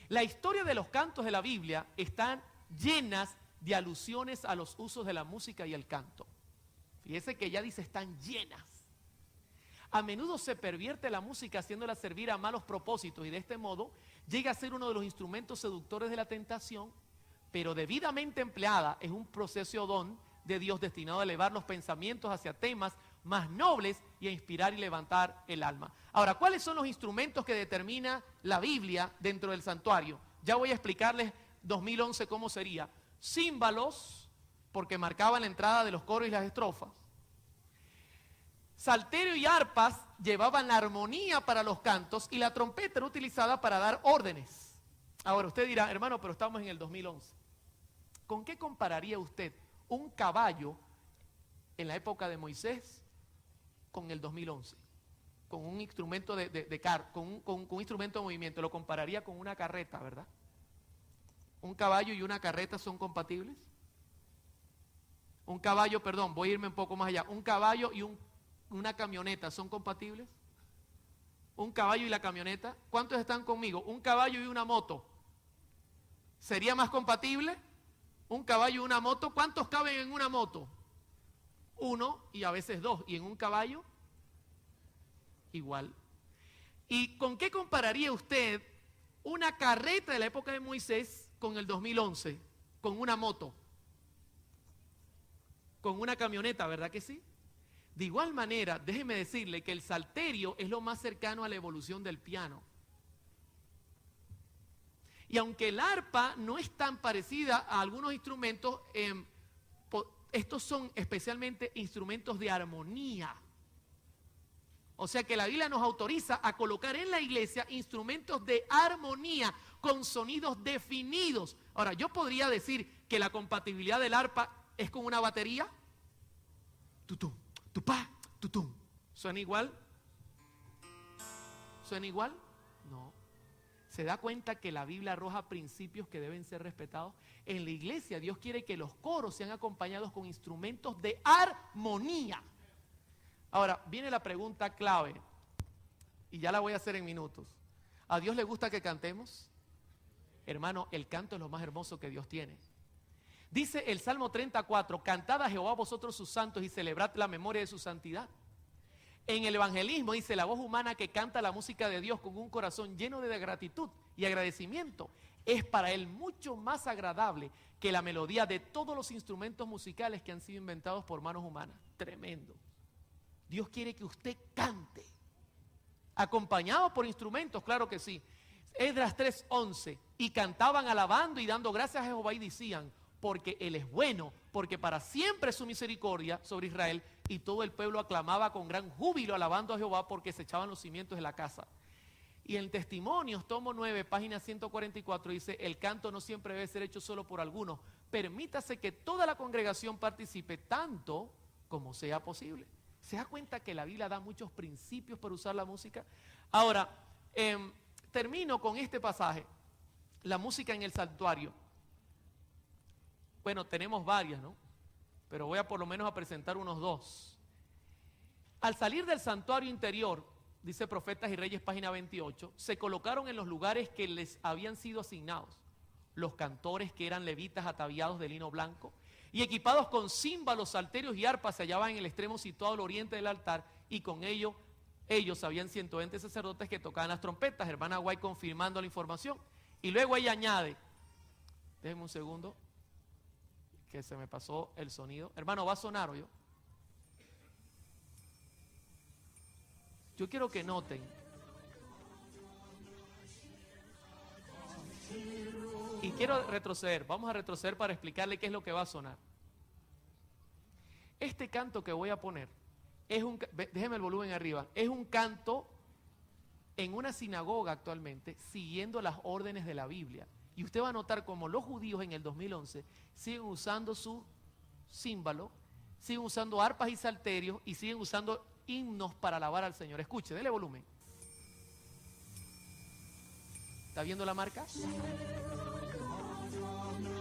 La historia de los cantos de la Biblia están llenas de alusiones a los usos de la música y el canto. Fíjese que ya dice están llenas. A menudo se pervierte la música haciéndola servir a malos propósitos y de este modo llega a ser uno de los instrumentos seductores de la tentación, pero debidamente empleada es un proceso don de Dios destinado a elevar los pensamientos hacia temas más nobles y a inspirar y levantar el alma. Ahora, ¿cuáles son los instrumentos que determina la Biblia dentro del santuario? Ya voy a explicarles 2011 cómo sería. Címbalos, porque marcaban la entrada de los coros y las estrofas. Salterio y arpas llevaban la armonía para los cantos y la trompeta era utilizada para dar órdenes. Ahora usted dirá, hermano, pero estamos en el 2011. ¿Con qué compararía usted un caballo en la época de Moisés con el 2011? Con un instrumento con un instrumento de movimiento. Lo compararía con una carreta, ¿verdad? ¿Un caballo y una carreta son compatibles? Un caballo, perdón, voy a irme un poco más allá. ¿Un caballo y una camioneta son compatibles? ¿Un caballo y la camioneta? ¿Cuántos están conmigo? ¿Un caballo y una moto sería más compatible? ¿Un caballo y una moto? ¿Cuántos caben en una moto? Uno y a veces dos. ¿Y en un caballo? Igual. ¿Y con qué compararía usted una carreta de la época de Moisés con el 2011? Con una moto. Con una camioneta, ¿verdad que sí? De igual manera, déjeme decirle que el salterio es lo más cercano a la evolución del piano. Y aunque el arpa no es tan parecida a algunos instrumentos, estos son especialmente instrumentos de armonía. O sea que la Biblia nos autoriza a colocar en la iglesia instrumentos de armonía con sonidos definidos. Ahora, yo podría decir que la compatibilidad del arpa es con una batería. Tutum, tupá, tutum. ¿Suena igual? ¿Suena igual? No. ¿Se da cuenta que la Biblia arroja principios que deben ser respetados? En la iglesia Dios quiere que los coros sean acompañados con instrumentos de armonía. Ahora, viene la pregunta clave, y ya la voy a hacer en minutos. ¿A Dios le gusta que cantemos? Hermano, el canto es lo más hermoso que Dios tiene. Dice el Salmo 34, cantad a Jehová vosotros sus santos y celebrad la memoria de su santidad. En el evangelismo dice, la voz humana que canta la música de Dios con un corazón lleno de gratitud y agradecimiento es para él mucho más agradable que la melodía de todos los instrumentos musicales que han sido inventados por manos humanas. Tremendo. Dios quiere que usted cante, acompañado por instrumentos, claro que sí. Esdras 3:11, y cantaban alabando y dando gracias a Jehová y decían, porque Él es bueno, porque para siempre es su misericordia sobre Israel, y todo el pueblo aclamaba con gran júbilo alabando a Jehová porque se echaban los cimientos de la casa. Y en Testimonios, tomo 9, página 144, dice, el canto no siempre debe ser hecho solo por algunos, permítase que toda la congregación participe tanto como sea posible. ¿Se da cuenta que la Biblia da muchos principios para usar la música? Ahora, termino con este pasaje, la música en el santuario. Bueno, tenemos varias, ¿no? Pero voy a por lo menos a presentar unos dos. Al salir del santuario interior, dice Profetas y Reyes, página 28, se colocaron en los lugares que les habían sido asignados. Los cantores, que eran levitas ataviados de lino blanco, y equipados con címbalos, salterios y arpas, se hallaban en el extremo situado al oriente del altar, y con ellos habían 120 sacerdotes que tocaban las trompetas. Hermana White confirmando la información. Y luego ella añade, déjenme un segundo, que se me pasó el sonido. Hermano, ¿va a sonar o yo? Yo quiero que noten. Y quiero retroceder, vamos a retroceder para explicarle qué es lo que va a sonar. Este canto que voy a poner, déjeme el volumen arriba, es un canto en una sinagoga actualmente, siguiendo las órdenes de la Biblia. Y usted va a notar como los judíos en el 2011 siguen usando su címbalo, siguen usando arpas y salterios y siguen usando himnos para alabar al Señor. Escuche, dele volumen. ¿Está viendo la marca?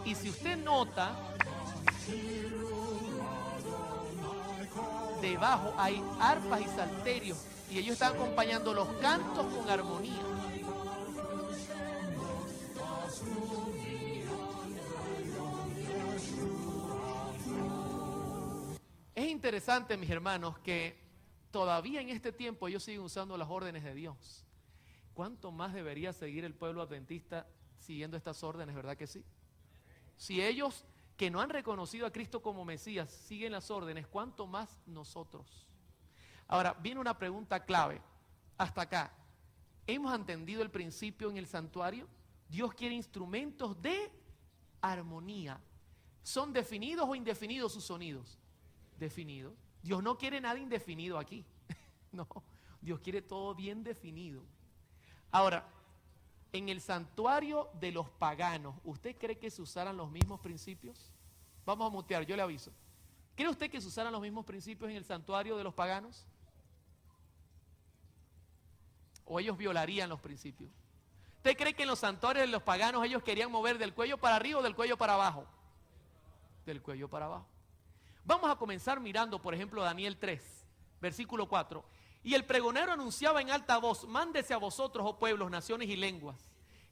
Y si usted nota, debajo hay arpas y salterios y ellos están acompañando los cantos con armonía. Es interesante, mis hermanos, que todavía en este tiempo ellos siguen usando las órdenes de Dios. ¿Cuánto más debería seguir el pueblo adventista siguiendo estas órdenes, verdad que sí? Si ellos que no han reconocido a Cristo como Mesías siguen las órdenes, ¿cuánto más nosotros? Ahora, viene una pregunta clave. Hasta acá, ¿hemos entendido el principio en el santuario? Dios quiere instrumentos de armonía. ¿Son definidos o indefinidos sus sonidos? Definidos. Dios no quiere nada indefinido aquí. No, Dios quiere todo bien definido. Ahora, en el santuario de los paganos, ¿usted cree que se usaran los mismos principios? Vamos a mutear, yo le aviso. ¿Cree usted que se usaran los mismos principios en el santuario de los paganos? ¿O ellos violarían los principios? ¿Usted cree que en los santuarios de los paganos ellos querían mover del cuello para arriba o del cuello para abajo? Del cuello para abajo. Vamos a comenzar mirando, por ejemplo, Daniel 3, versículo 4. Y el pregonero anunciaba en alta voz: mándese a vosotros, oh pueblos, naciones y lenguas,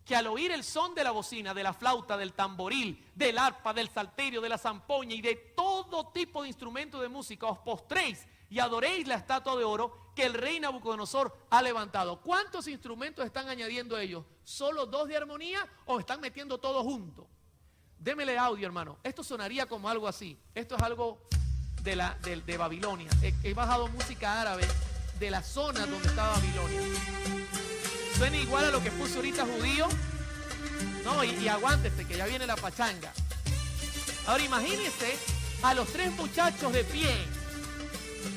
que al oír el son de la bocina, de la flauta, del tamboril, del arpa, del salterio, de la zampoña y de todo tipo de instrumento de música, os postréis y adoréis la estatua de oro que el rey Nabucodonosor ha levantado. ¿Cuántos instrumentos están añadiendo ellos? ¿Solo 2 de armonía o están metiendo todo junto? Démele audio, hermano. Esto sonaría como algo así. Esto es algo de Babilonia. He bajado música árabe de la zona donde está Babilonia. Suena igual a lo que puso ahorita Judío. No, y aguántese que ya viene la pachanga. Ahora imagínense a los 3 muchachos de pie,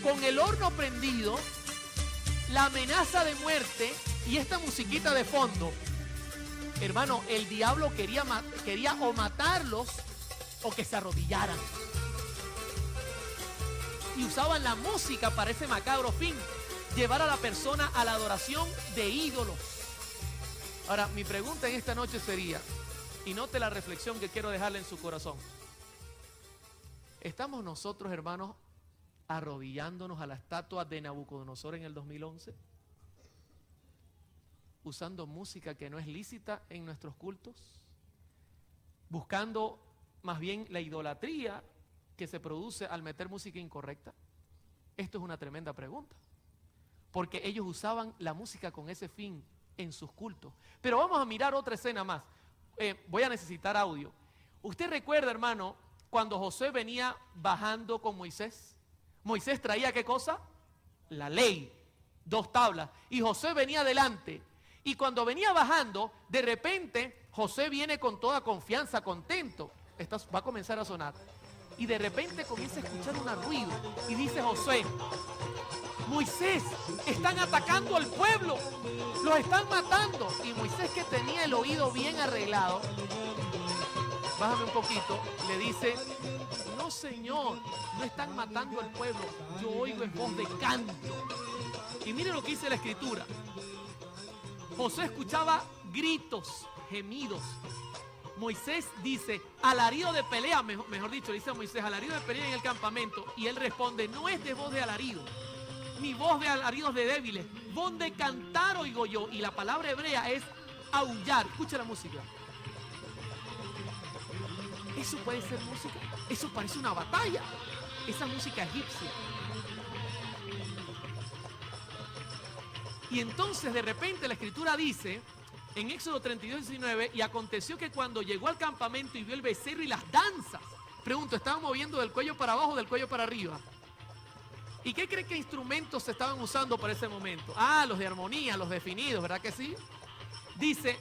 con el horno prendido, la amenaza de muerte y esta musiquita de fondo. Hermano, el diablo quería o matarlos o que se arrodillaran. Y usaban la música para ese macabro fin, llevar a la persona a la adoración de ídolos. Ahora, mi pregunta en esta noche sería, y note la reflexión que quiero dejarle en su corazón. ¿Estamos nosotros, hermanos, arrodillándonos a la estatua de Nabucodonosor en el 2011? ¿Usando música que no es lícita en nuestros cultos? ¿Buscando más bien la idolatría que se produce al meter música incorrecta? Esto es una tremenda pregunta, porque ellos usaban la música con ese fin en sus cultos. Pero vamos a mirar otra escena más. Voy a necesitar audio. ¿Usted recuerda, hermano, cuando Josué venía bajando con Moisés? Moisés traía ¿qué cosa? La ley, 2 tablas, y Josué venía adelante. Y cuando venía bajando, de repente Josué viene con toda confianza, contento. Esto va a comenzar a sonar. Y de repente comienza a escuchar un ruido. Y dice Josué: Moisés, están atacando al pueblo, los están matando. Y Moisés, que tenía el oído bien arreglado, bájame un poquito, le dice: no señor, no están matando al pueblo, yo oigo en voz de canto. Y mire lo que dice la escritura. Josué escuchaba gritos, gemidos. Moisés dice: alarido de pelea, mejor dicho, dice Moisés: alarido de pelea en el campamento. Y él responde: no es de voz de alarido, ni voz de alaridos de débiles, voz de cantar oigo yo. Y la palabra hebrea es aullar. Escucha la música. ¿Eso puede ser música? Eso parece una batalla. Esa música egipcia. Y entonces de repente la escritura dice en Éxodo 32:19: y aconteció que cuando llegó al campamento y vio el becerro y las danzas, pregunto, ¿estaban moviendo del cuello para abajo o del cuello para arriba? ¿Y qué cree que instrumentos se estaban usando para ese momento? Ah, los de armonía, los definidos, ¿verdad que sí? Dice: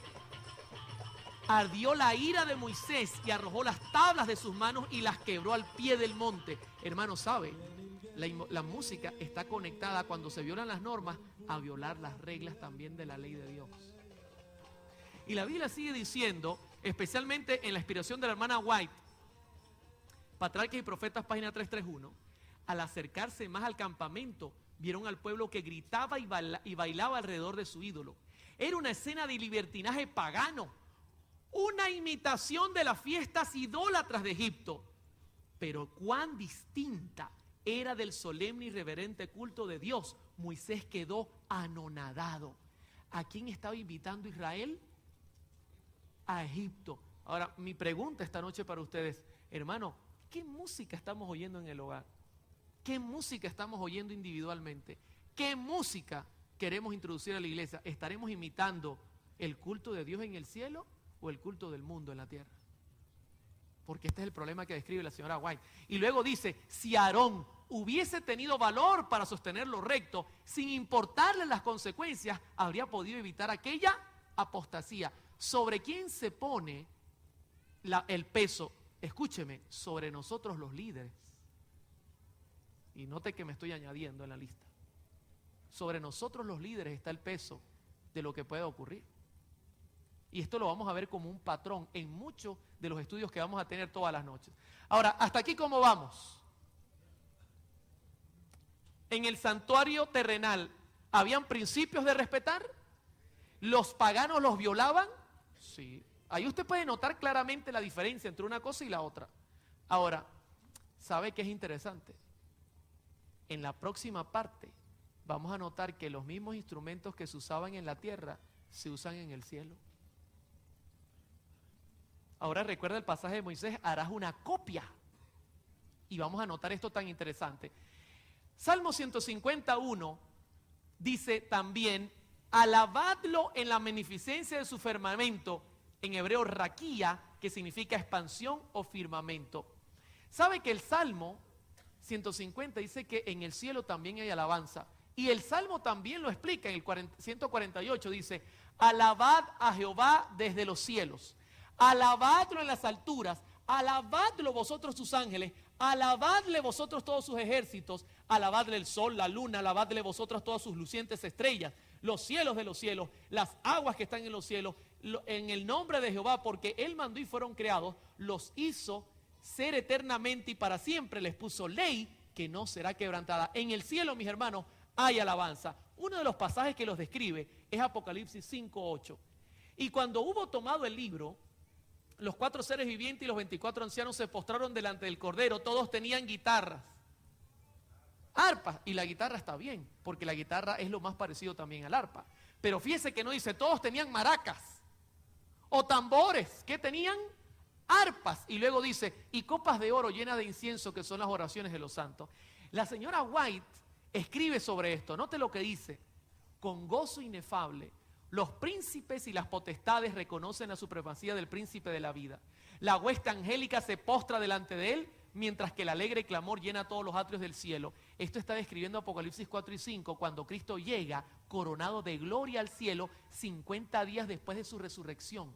ardió la ira de Moisés y arrojó las tablas de sus manos y las quebró al pie del monte. Hermano, ¿sabe? La música está conectada, cuando se violan las normas, a violar las reglas también de la ley de Dios. Y la Biblia sigue diciendo, especialmente en la inspiración de la hermana White, Patriarcas y Profetas, página 331, al acercarse más al campamento, vieron al pueblo que gritaba y bailaba alrededor de su ídolo. Era una escena de libertinaje pagano, una imitación de las fiestas idólatras de Egipto. Pero cuán distinta era del solemne y reverente culto de Dios. Moisés quedó anonadado. ¿A quién estaba invitando Israel? A Egipto. Ahora, mi pregunta esta noche para ustedes, hermano, ¿qué música estamos oyendo en el hogar? ¿Qué música estamos oyendo individualmente? ¿Qué música queremos introducir a la iglesia? ¿Estaremos imitando el culto de Dios en el cielo o el culto del mundo en la tierra? Porque este es el problema que describe la señora White. Y luego dice: si Aarón hubiese tenido valor para sostener lo recto, sin importarle las consecuencias, habría podido evitar aquella apostasía. ¿Sobre quién se pone el peso? Escúcheme, sobre nosotros los líderes. y note que me estoy añadiendo en la lista, sobre nosotros los líderes está el peso de lo que puede ocurrir. Y esto lo vamos a ver como un patrón en muchos de los estudios que vamos a tener todas las noches. Ahora, ¿hasta aquí cómo vamos? En el santuario terrenal, ¿habían principios de respetar? ¿Los paganos los violaban? Sí. Ahí usted puede notar claramente la diferencia entre una cosa y la otra. Ahora, ¿sabe qué es interesante? En la próxima parte vamos a notar que los mismos instrumentos que se usaban en la tierra se usan en el cielo. Ahora recuerda el pasaje de Moisés, harás una copia. Y vamos a notar esto tan interesante. Salmo 151 dice también, alabadlo en la magnificencia de su firmamento, en hebreo raquía, que significa expansión o firmamento. ¿Sabe que el Salmo 150 dice que en el cielo también hay alabanza? Y el Salmo también lo explica, en el 148 dice, alabad a Jehová desde los cielos, alabadlo en las alturas, alabadlo vosotros sus ángeles, alabadle vosotros todos sus ejércitos, alabadle el sol, la luna, alabadle vosotros todas sus lucientes estrellas, los cielos de los cielos, las aguas que están en los cielos, en el nombre de Jehová, porque Él mandó y fueron creados, los hizo ser eternamente y para siempre, les puso ley que no será quebrantada. En el cielo, mis hermanos, hay alabanza. Uno de los pasajes que los describe es Apocalipsis 5:8. Y cuando hubo tomado el libro, los 4 seres vivientes y los 24 ancianos se postraron delante del Cordero. Todos tenían guitarras, arpas, y la guitarra está bien, porque la guitarra es lo más parecido también al arpa. Pero fíjese que no dice, todos tenían maracas o tambores. ¿Qué tenían? Arpas. Y luego dice, y copas de oro llenas de incienso, que son las oraciones de los santos. La señora White escribe sobre esto. Note lo que dice, con gozo inefable los príncipes y las potestades reconocen la supremacía del príncipe de la vida. La hueste angélica se postra delante de él, mientras que el alegre clamor llena todos los atrios del cielo. Esto está describiendo Apocalipsis 4 y 5, cuando Cristo llega coronado de gloria al cielo 50 días después de su resurrección.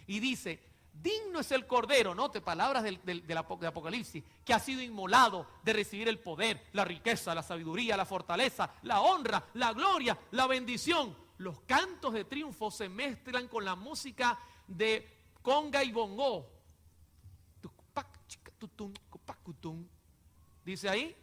Y dice, digno es el Cordero, note palabras de Apocalipsis, que ha sido inmolado de recibir el poder, la riqueza, la sabiduría, la fortaleza, la honra, la gloria, la bendición. Los cantos de triunfo se mezclan con la música de conga y bongo. Dice ahí,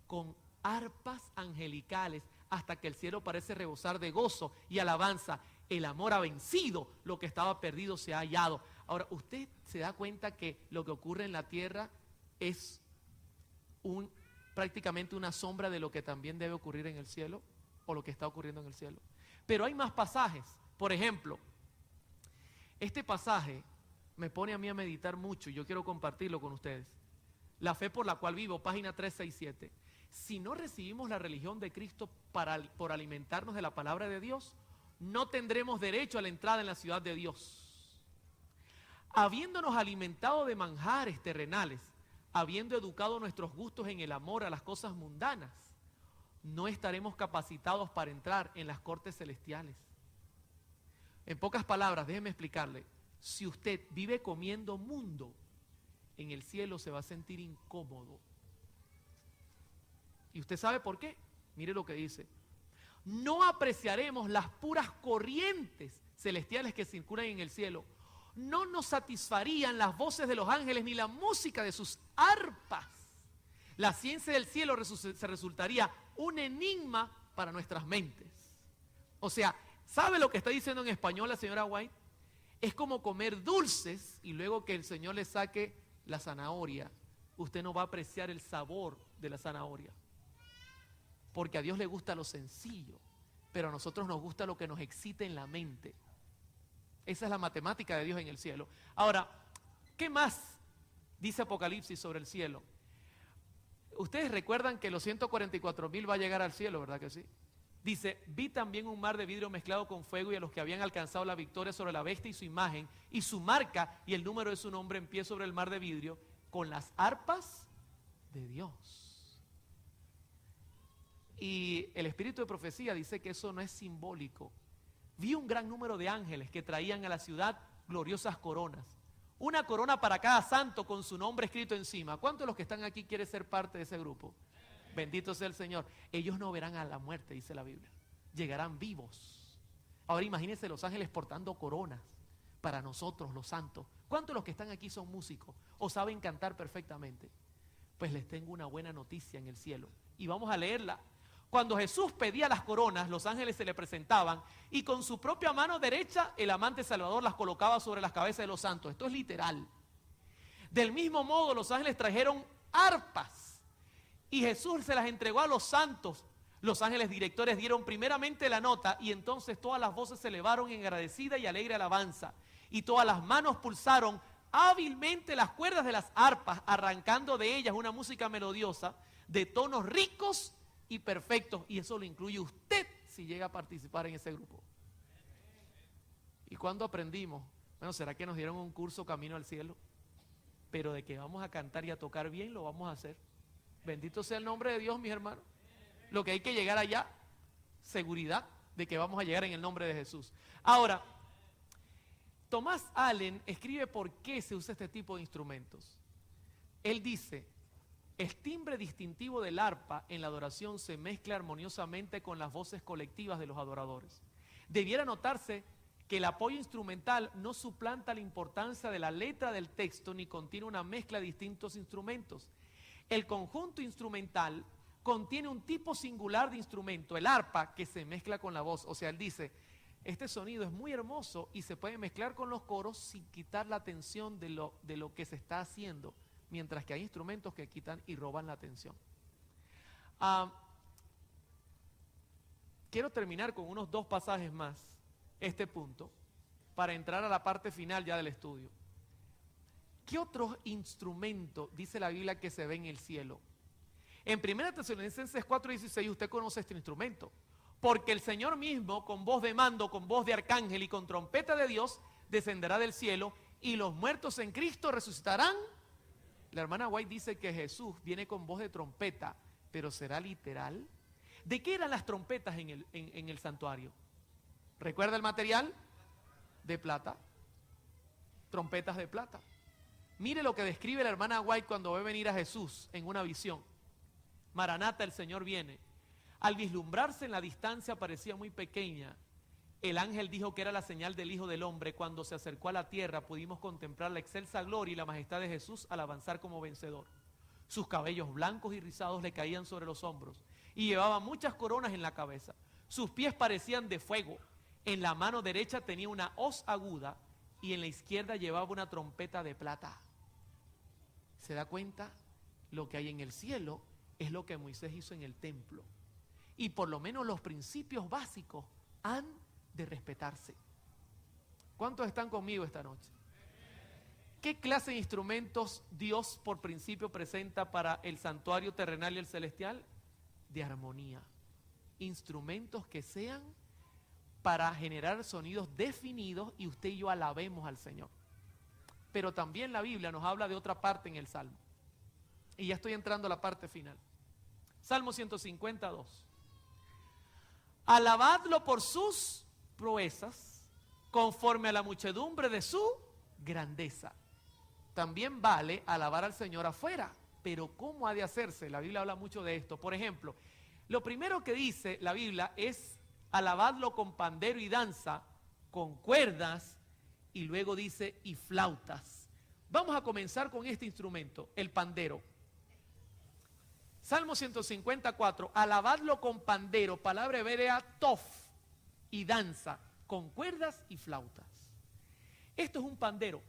con arpas angelicales, hasta que el cielo parece rebosar de gozo y alabanza. El amor ha vencido, lo que estaba perdido se ha hallado. Ahora, ¿usted se da cuenta que lo que ocurre en la tierra es prácticamente una sombra de lo que también debe ocurrir en el cielo, o lo que está ocurriendo en el cielo? Pero hay más pasajes. Por ejemplo, este pasaje me pone a mí a meditar mucho y yo quiero compartirlo con ustedes. La fe por la cual vivo, página 367. Si no recibimos la religión de Cristo por alimentarnos de la palabra de Dios, no tendremos derecho a la entrada en la ciudad de Dios. Habiéndonos alimentado de manjares terrenales, habiendo educado nuestros gustos en el amor a las cosas mundanas, no estaremos capacitados para entrar en las cortes celestiales. En pocas palabras, déjeme explicarle, si usted vive comiendo mundo, en el cielo se va a sentir incómodo. ¿Y usted sabe por qué? Mire lo que dice. No apreciaremos las puras corrientes celestiales que circulan en el cielo. No nos satisfarían las voces de los ángeles ni la música de sus arpas. La ciencia del cielo se resultaría un enigma para nuestras mentes. O sea, ¿sabe lo que está diciendo en español la señora White? Es como comer dulces y luego que el Señor le saque la zanahoria. Usted no va a apreciar el sabor de la zanahoria. Porque a Dios le gusta lo sencillo, pero a nosotros nos gusta lo que nos excite en la mente. Esa es la matemática de Dios en el cielo. Ahora, ¿qué más dice Apocalipsis sobre el cielo? Ustedes recuerdan que los 144,000 va a llegar al cielo, ¿verdad que sí? Dice, vi también un mar de vidrio mezclado con fuego y a los que habían alcanzado la victoria sobre la bestia y su imagen y su marca y el número de su nombre en pie sobre el mar de vidrio con las arpas de Dios. Y el espíritu de profecía dice que eso no es simbólico. Vi un gran número de ángeles que traían a la ciudad gloriosas coronas, una corona para cada santo con su nombre escrito encima. ¿Cuántos de los que están aquí quieren ser parte de ese grupo? Bendito sea el Señor. Ellos no verán a la muerte, dice la Biblia. Llegarán vivos. Ahora imagínense los ángeles portando coronas para nosotros, los santos. ¿Cuántos de los que están aquí son músicos o saben cantar perfectamente? Pues les tengo una buena noticia en el cielo. Y vamos a leerla. Cuando Jesús pedía las coronas, los ángeles se le presentaban y con su propia mano derecha el amante Salvador las colocaba sobre las cabezas de los santos. Esto es literal. Del mismo modo, los ángeles trajeron arpas y Jesús se las entregó a los santos. Los ángeles directores dieron primeramente la nota y entonces todas las voces se elevaron en agradecida y alegre alabanza. Y todas las manos pulsaron hábilmente las cuerdas de las arpas, arrancando de ellas una música melodiosa de tonos ricos y perfectos. Y eso lo incluye usted si llega a participar en ese grupo. ¿Y cuándo aprendimos? Bueno, ¿será que nos dieron un curso Camino al Cielo? Pero de que vamos a cantar y a tocar bien, lo vamos a hacer. Bendito sea el nombre de Dios, mis hermanos. Lo que hay que llegar allá, seguridad de que vamos a llegar en el nombre de Jesús. Ahora, Thomas Allen escribe por qué se usa este tipo de instrumentos. Él dice, el timbre distintivo del arpa en la adoración se mezcla armoniosamente con las voces colectivas de los adoradores. Debiera notarse que el apoyo instrumental no suplanta la importancia de la letra del texto ni contiene una mezcla de distintos instrumentos. El conjunto instrumental contiene un tipo singular de instrumento, el arpa, que se mezcla con la voz. O sea, él dice, este sonido es muy hermoso y se puede mezclar con los coros sin quitar la atención de lo que se está haciendo, mientras que hay instrumentos que quitan y roban la atención. Quiero terminar con unos 2 pasajes más, este punto, para entrar a la parte final ya del estudio. ¿Qué otro instrumento dice la Biblia que se ve en el cielo? En 1 Tesalonicenses 4:16 usted conoce este instrumento. Porque el Señor mismo, con voz de mando, con voz de arcángel y con trompeta de Dios, descenderá del cielo y los muertos en Cristo resucitarán. La hermana White dice que Jesús viene con voz de trompeta, pero ¿será literal? ¿De qué eran las trompetas en el santuario? ¿Recuerda el material? De plata. Trompetas de plata. Mire lo que describe la hermana White cuando ve venir a Jesús en una visión. Maranata, el Señor viene. Al vislumbrarse en la distancia parecía muy pequeña. El ángel dijo que era la señal del Hijo del Hombre. Cuando se acercó a la tierra pudimos contemplar la excelsa gloria y la majestad de Jesús al avanzar como vencedor. Sus cabellos blancos y rizados le caían sobre los hombros y llevaba muchas coronas en la cabeza. Sus pies parecían de fuego. En la mano derecha tenía una hoz aguda y en la izquierda llevaba una trompeta de plata. ¿Se da cuenta? Lo que hay en el cielo es lo que Moisés hizo en el templo. Y por lo menos los principios básicos han de respetarse. ¿Cuántos están conmigo esta noche? ¿Qué clase de instrumentos Dios por principio presenta para el santuario terrenal y el celestial? De armonía. Instrumentos que sean para generar sonidos definidos y usted y yo alabemos al Señor. Pero también la Biblia nos habla de otra parte en el Salmo. Y ya estoy entrando a la parte final. Salmo 152. Alabadlo por sus proezas, conforme a la muchedumbre de su grandeza. También vale alabar al Señor afuera, pero ¿cómo ha de hacerse? La Biblia habla mucho de esto. Por ejemplo, lo primero que dice la Biblia es alabadlo con pandero y danza, con cuerdas, y luego dice y flautas. Vamos a comenzar con este instrumento, el pandero. Salmo 154, alabadlo con pandero, palabra hebrea tof, y danza, con cuerdas y flautas. Esto es un pandero.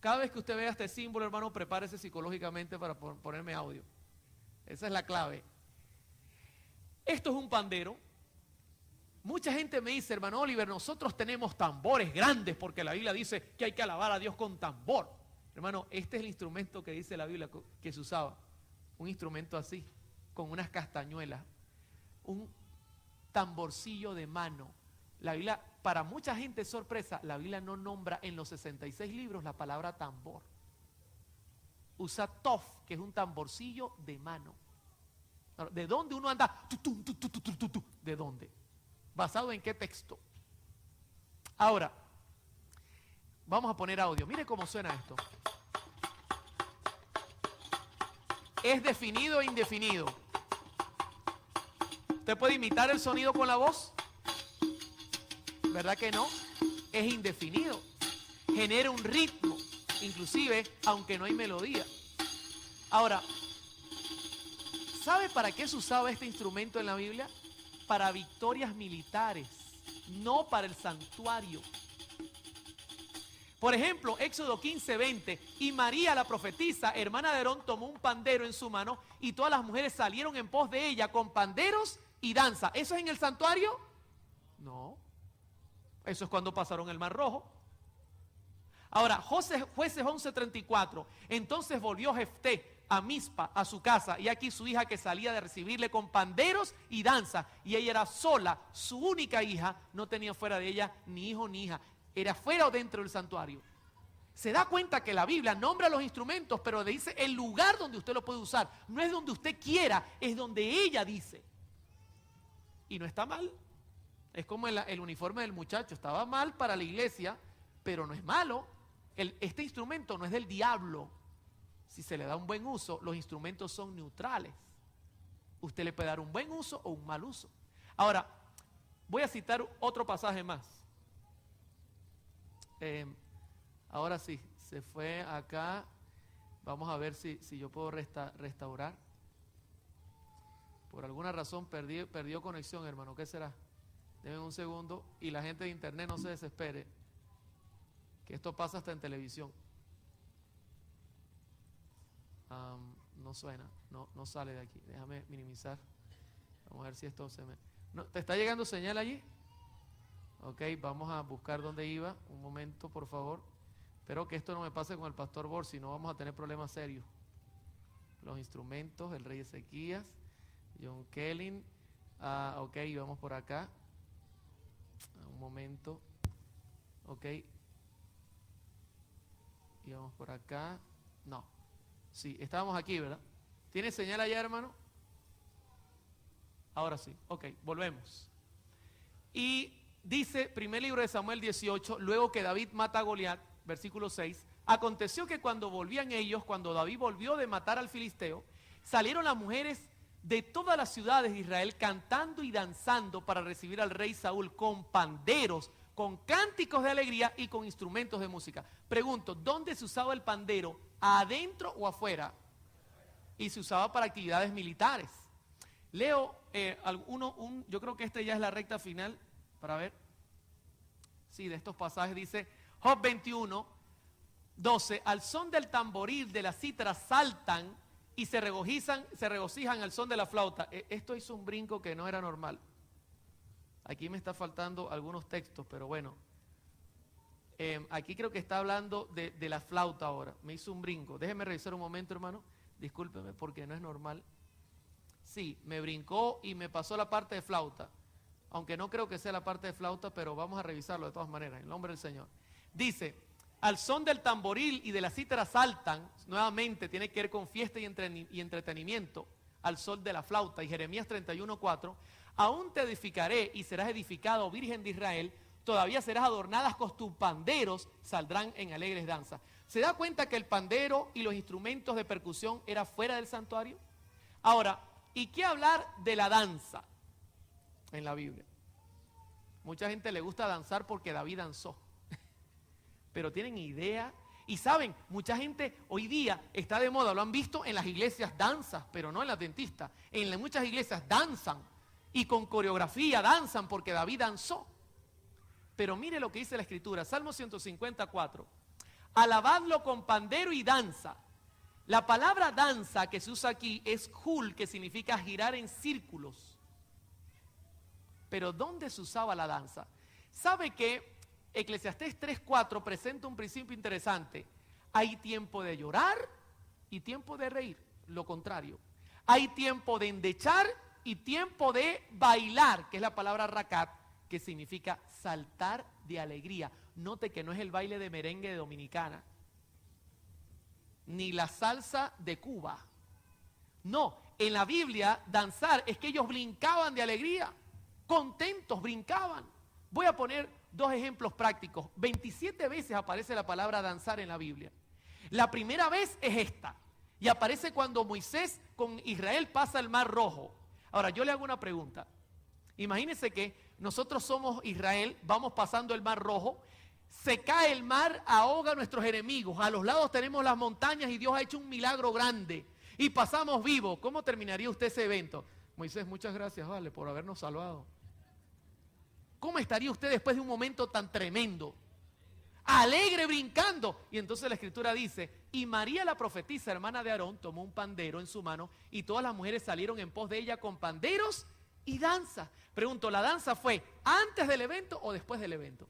Cada vez que usted vea este símbolo, hermano, prepárese psicológicamente para ponerme audio. Esa es la clave. Esto es un pandero. Mucha gente me dice, hermano Oliver, nosotros tenemos tambores grandes porque la Biblia dice que hay que alabar a Dios con tambor. Hermano, este es el instrumento que dice la Biblia que se usaba. Un instrumento así, con unas castañuelas. Un tamborcillo de mano. La Biblia, para mucha gente es sorpresa, la Biblia no nombra en los 66 libros la palabra tambor. Usa tof, que es un tamborcillo de mano. ¿De dónde uno anda? ¿De dónde? ¿Basado en qué texto? Ahora, Vamos a poner audio. Mire cómo suena esto. ¿Es definido e indefinido? ¿Usted puede imitar el sonido con la voz? ¿Verdad que no? Es indefinido. Genera un ritmo, inclusive aunque no hay melodía. Ahora, ¿sabe para qué se usaba este instrumento en la Biblia? Para victorias militares, no para el santuario. Por ejemplo, Éxodo 15:20, y María la profetisa, hermana de Aarón, tomó un pandero en su mano y todas las mujeres salieron en pos de ella con panderos y danza. ¿Eso es en el santuario? No. Eso es cuando pasaron el Mar Rojo. Ahora, Jueces 11:34, entonces volvió Jefté a Mizpa, a su casa, y aquí su hija que salía de recibirle con panderos y danza, y ella era sola, su única hija, no tenía fuera de ella ni hijo ni hija, era fuera o dentro del santuario. Se da cuenta que la Biblia nombra los instrumentos, pero dice el lugar donde usted lo puede usar, no es donde usted quiera, es donde ella dice. Y no está mal, es como el uniforme del muchacho, estaba mal para la iglesia, pero no es malo. Este instrumento no es del diablo. Si se le da un buen uso, los instrumentos son neutrales. Usted le puede dar un buen uso o un mal uso. Ahora, voy a citar otro pasaje más. Ahora sí, se fue acá. Vamos a ver si yo puedo restaurar. Por alguna razón perdió conexión, hermano. ¿Qué será? Denme un segundo. Y la gente de internet no se desespere, que esto pasa hasta en televisión. No suena, no sale de aquí. Déjame minimizar. Vamos a ver si esto se me... ¿No, ¿te está llegando señal allí? Ok, vamos a buscar dónde iba. Un momento, por favor. Espero que esto no me pase con el pastor Bor, si no vamos a tener problemas serios. Los instrumentos, el rey Ezequías, John Kelly. Ok, vamos por acá. Un momento. Ok. Y vamos por acá. No. Sí, estábamos aquí, ¿verdad? ¿Tiene señal allá, hermano? Ahora sí. Ok, volvemos. Y dice, primer libro de Samuel 18, luego que David mata a Goliat, versículo 6, aconteció que cuando volvían ellos, cuando David volvió de matar al filisteo, salieron las mujeres de todas las ciudades de Israel cantando y danzando para recibir al rey Saúl con panderos, con cánticos de alegría y con instrumentos de música. Pregunto, ¿dónde se usaba el pandero? ¿Adentro o afuera? Y se usaba para actividades militares. Leo yo creo que este ya es la recta final, para ver. Sí, de estos pasajes dice, Job 21:12, al son del tamboril, de la cítara saltan y se regocijan al son de la flauta. Esto hizo un brinco que no era normal. Aquí me está faltando algunos textos, pero bueno. Aquí creo que está hablando de la flauta ahora. Me hizo un brinco. Déjeme revisar un momento, hermano. Discúlpeme porque no es normal. Sí, me brincó y me pasó la parte de flauta. Aunque no creo que sea la parte de flauta, pero vamos a revisarlo de todas maneras, en nombre del Señor. Dice, al son del tamboril y de la cítara saltan, nuevamente tiene que ver con fiesta y entretenimiento, al sol de la flauta. Y Jeremías 31:4, aún te edificaré y serás edificado, Virgen de Israel, todavía serás adornadas con tus panderos, saldrán en alegres danzas. ¿Se da cuenta que el pandero y los instrumentos de percusión era fuera del santuario? Ahora, ¿y qué hablar de la danza en la Biblia? Mucha gente le gusta danzar porque David danzó. Pero tienen idea, y saben, mucha gente hoy día está de moda, lo han visto en las iglesias danzas, pero no en las dentistas. En muchas iglesias danzan y con coreografía danzan porque David danzó. Pero mire lo que dice la escritura, Salmo 154, alabadlo con pandero y danza. La palabra danza que se usa aquí es hul, que significa girar en círculos. Pero ¿dónde se usaba la danza? ¿Sabe que Eclesiastés 3:4 presenta un principio interesante? Hay tiempo de llorar y tiempo de reír, lo contrario. Hay tiempo de endechar y tiempo de bailar, que es la palabra rakat, que significa saltar de alegría. Note que no es el baile de merengue de Dominicana, ni la salsa de Cuba. No, en la Biblia danzar es que ellos brincaban de alegría, contentos brincaban. Voy a poner dos ejemplos prácticos. 27 veces aparece la palabra danzar en la Biblia. La primera vez es esta, y aparece cuando Moisés con Israel pasa el Mar Rojo. Ahora, yo le hago una pregunta. Imagínense que nosotros somos Israel, vamos pasando el Mar Rojo, se cae el mar, ahoga a nuestros enemigos, a los lados tenemos las montañas y Dios ha hecho un milagro grande y pasamos vivos. ¿Cómo terminaría usted ese evento? Moisés, muchas gracias, vale, por habernos salvado. ¿Cómo estaría usted después de un momento tan tremendo? Alegre, brincando. Y entonces la escritura dice, y María la profetisa, hermana de Aarón, tomó un pandero en su mano y todas las mujeres salieron en pos de ella con panderos y danza. Pregunto, ¿la danza fue antes del evento o después del evento?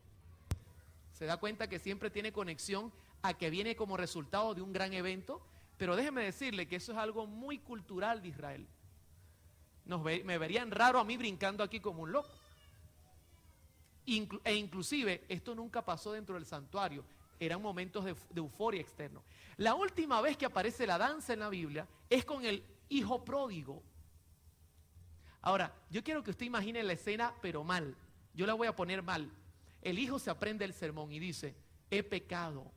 Se da cuenta que siempre tiene conexión a que viene como resultado de un gran evento, pero déjeme decirle que eso es algo muy cultural de Israel. Me verían raro a mí brincando aquí como un loco. Inclusive, esto nunca pasó dentro del santuario, eran momentos de euforia externo. La última vez que aparece la danza en la Biblia es con el hijo pródigo. Ahora, yo quiero que usted imagine la escena, pero mal. Yo la voy a poner mal. El hijo se aprende el sermón y dice, he pecado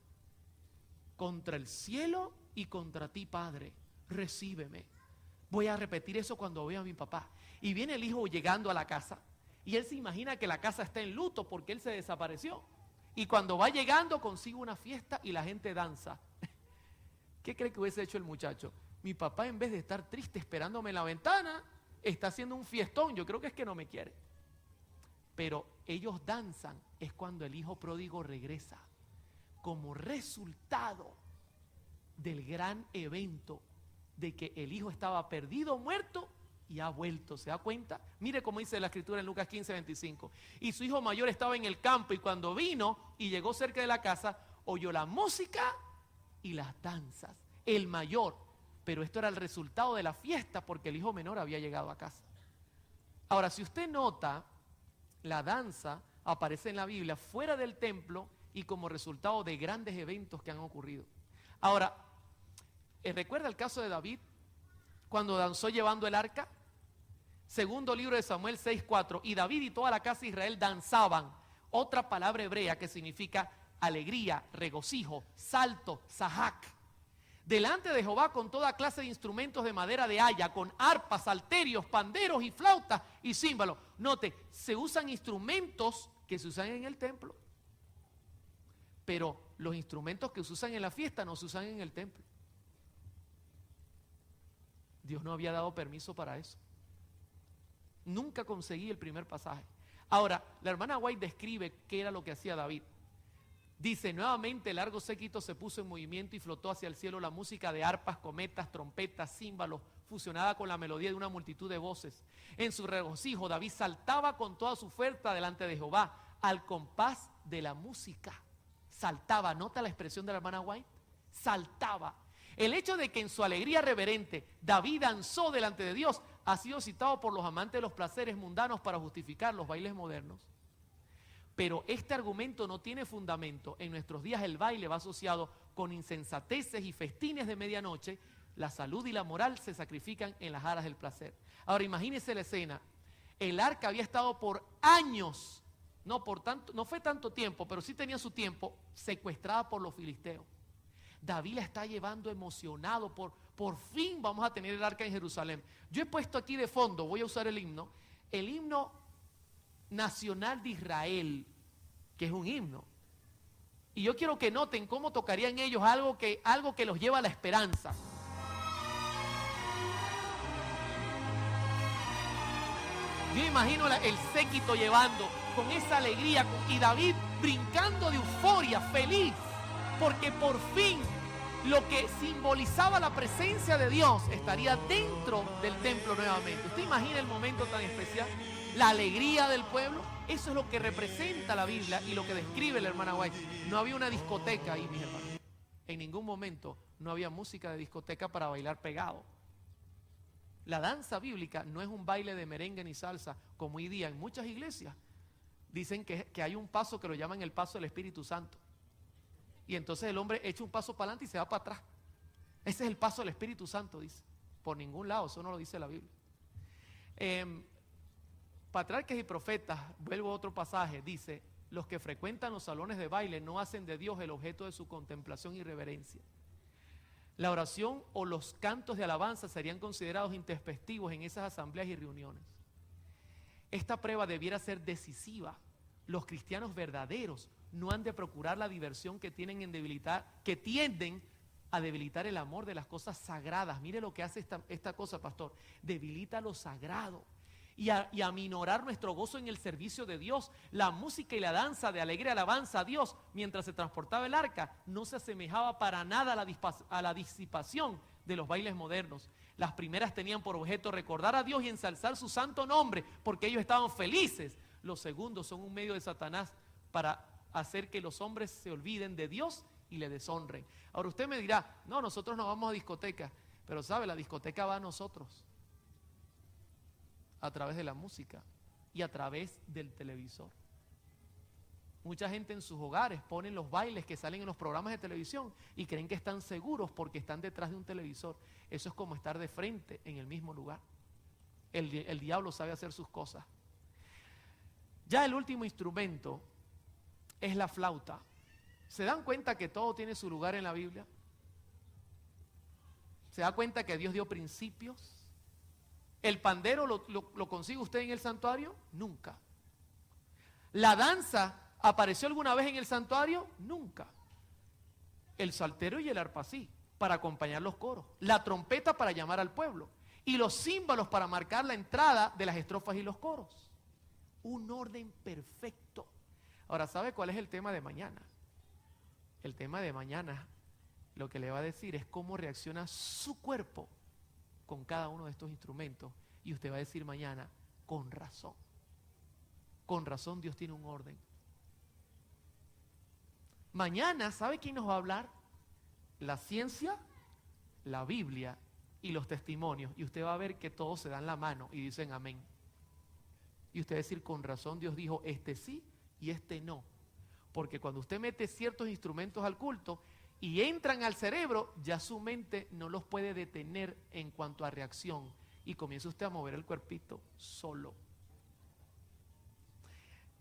contra el cielo y contra ti, Padre, recíbeme. Voy a repetir eso cuando vea a mi papá. Y viene el hijo llegando a la casa y él se imagina que la casa está en luto porque él se desapareció. Y cuando va llegando consigue una fiesta y la gente danza. ¿Qué cree que hubiese hecho el muchacho? Mi papá, en vez de estar triste esperándome en la ventana, está haciendo un fiestón. Yo creo que es que no me quiere. Pero ellos danzan, es cuando el hijo pródigo regresa, como resultado del gran evento de que el hijo estaba perdido, muerto y ha vuelto. ¿Se da cuenta? Mire cómo dice la escritura en Lucas 15:25. Y su hijo mayor estaba en el campo y cuando vino y llegó cerca de la casa, oyó la música y las danzas. El mayor, pero esto era el resultado de la fiesta porque el hijo menor había llegado a casa. Ahora, si usted nota, la danza aparece en la Biblia fuera del templo y como resultado de grandes eventos que han ocurrido. Ahora, ¿recuerda el caso de David cuando danzó llevando el arca? Segundo libro de Samuel 6:4. Y David y toda la casa de Israel danzaban. Otra palabra hebrea que significa alegría, regocijo, salto, sahak. Delante de Jehová con toda clase de instrumentos de madera de haya, con arpas, salterios, panderos y flautas y címbalos. Note, se usan instrumentos que se usan en el templo, pero los instrumentos que se usan en la fiesta no se usan en el templo. Dios no había dado permiso para eso. Nunca conseguí el primer pasaje. Ahora, la hermana White describe qué era lo que hacía David. Dice, nuevamente el largo séquito se puso en movimiento y flotó hacia el cielo la música de arpas, cometas, trompetas, címbalos, fusionada con la melodía de una multitud de voces. En su regocijo, David saltaba con toda su fuerza delante de Jehová, al compás de la música. Saltaba, ¿nota la expresión de la hermana White? Saltaba. El hecho de que en su alegría reverente David danzó delante de Dios ha sido citado por los amantes de los placeres mundanos para justificar los bailes modernos. Pero este argumento no tiene fundamento. En nuestros días el baile va asociado con insensateces y festines de medianoche. La salud y la moral se sacrifican en las aras del placer. Ahora imagínense la escena. El arca había estado por años, no fue tanto tiempo, pero sí tenía su tiempo, secuestrada por los filisteos. David la está llevando emocionado, por fin vamos a tener el arca en Jerusalén. Yo he puesto aquí de fondo, voy a usar el himno nacional de Israel, que es un himno. Y yo quiero que noten cómo tocarían ellos algo que los lleva a la esperanza. Yo imagino el séquito llevando con esa alegría y David brincando de euforia, feliz, porque por fin lo que simbolizaba la presencia de Dios estaría dentro del templo nuevamente. ¿Usted imagina el momento tan especial? La alegría del pueblo, eso es lo que representa la Biblia y lo que describe la hermana White. No había una discoteca ahí, mis hermanos. En ningún momento no había música de discoteca para bailar pegado. La danza bíblica no es un baile de merengue ni salsa, como hoy día en muchas iglesias. Dicen que hay un paso que lo llaman el paso del Espíritu Santo. Y entonces el hombre echa un paso para adelante y se va para atrás. Ese es el paso del Espíritu Santo, dice. Por ningún lado, eso no lo dice la Biblia. Patriarcas y Profetas, vuelvo a otro pasaje, dice, los que frecuentan los salones de baile no hacen de Dios el objeto de su contemplación y reverencia. La oración o los cantos de alabanza serían considerados intempestivos en esas asambleas y reuniones. Esta prueba debiera ser decisiva. Los cristianos verdaderos no han de procurar la diversión que tienden a debilitar el amor de las cosas sagradas. Mire lo que hace esta cosa, pastor. Debilita lo sagrado y aminorar nuestro gozo en el servicio de Dios. La música y la danza de alegre alabanza a Dios mientras se transportaba el arca no se asemejaba para nada a la disipación de los bailes modernos. Las primeras tenían por objeto recordar a Dios y ensalzar su santo nombre porque ellos estaban felices. Los segundos son un medio de Satanás para hacer que los hombres se olviden de Dios y le deshonren. Ahora usted me dirá, no, nosotros no vamos a discoteca, pero sabe, la discoteca va a nosotros a través de la música y a través del televisor. Mucha gente en sus hogares ponen los bailes que salen en los programas de televisión y creen que están seguros porque están detrás de un televisor. Eso es como estar de frente en el mismo lugar. El diablo sabe hacer sus cosas. Ya el último instrumento es la flauta. ¿Se dan cuenta que todo tiene su lugar en la Biblia? ¿Se da cuenta que Dios dio principios? ¿El pandero lo consigue usted en el santuario? Nunca. ¿La danza apareció alguna vez en el santuario? Nunca. El saltero y el arpa sí, para acompañar los coros. La trompeta para llamar al pueblo. Y los címbalos para marcar la entrada de las estrofas y los coros. Un orden perfecto. Ahora, ¿sabe cuál es el tema de mañana? El tema de mañana, lo que le va a decir es cómo reacciona su cuerpo con cada uno de estos instrumentos. Y usted va a decir mañana, con razón Dios tiene un orden. Mañana, ¿sabe quién nos va a hablar? La ciencia, la Biblia y los testimonios. Y usted va a ver que todos se dan la mano y dicen amén. Y usted va a decir, con razón Dios dijo, este sí y este no. Porque cuando usted mete ciertos instrumentos al culto y entran al cerebro, ya su mente no los puede detener en cuanto a reacción. Y comienza usted a mover el cuerpito solo.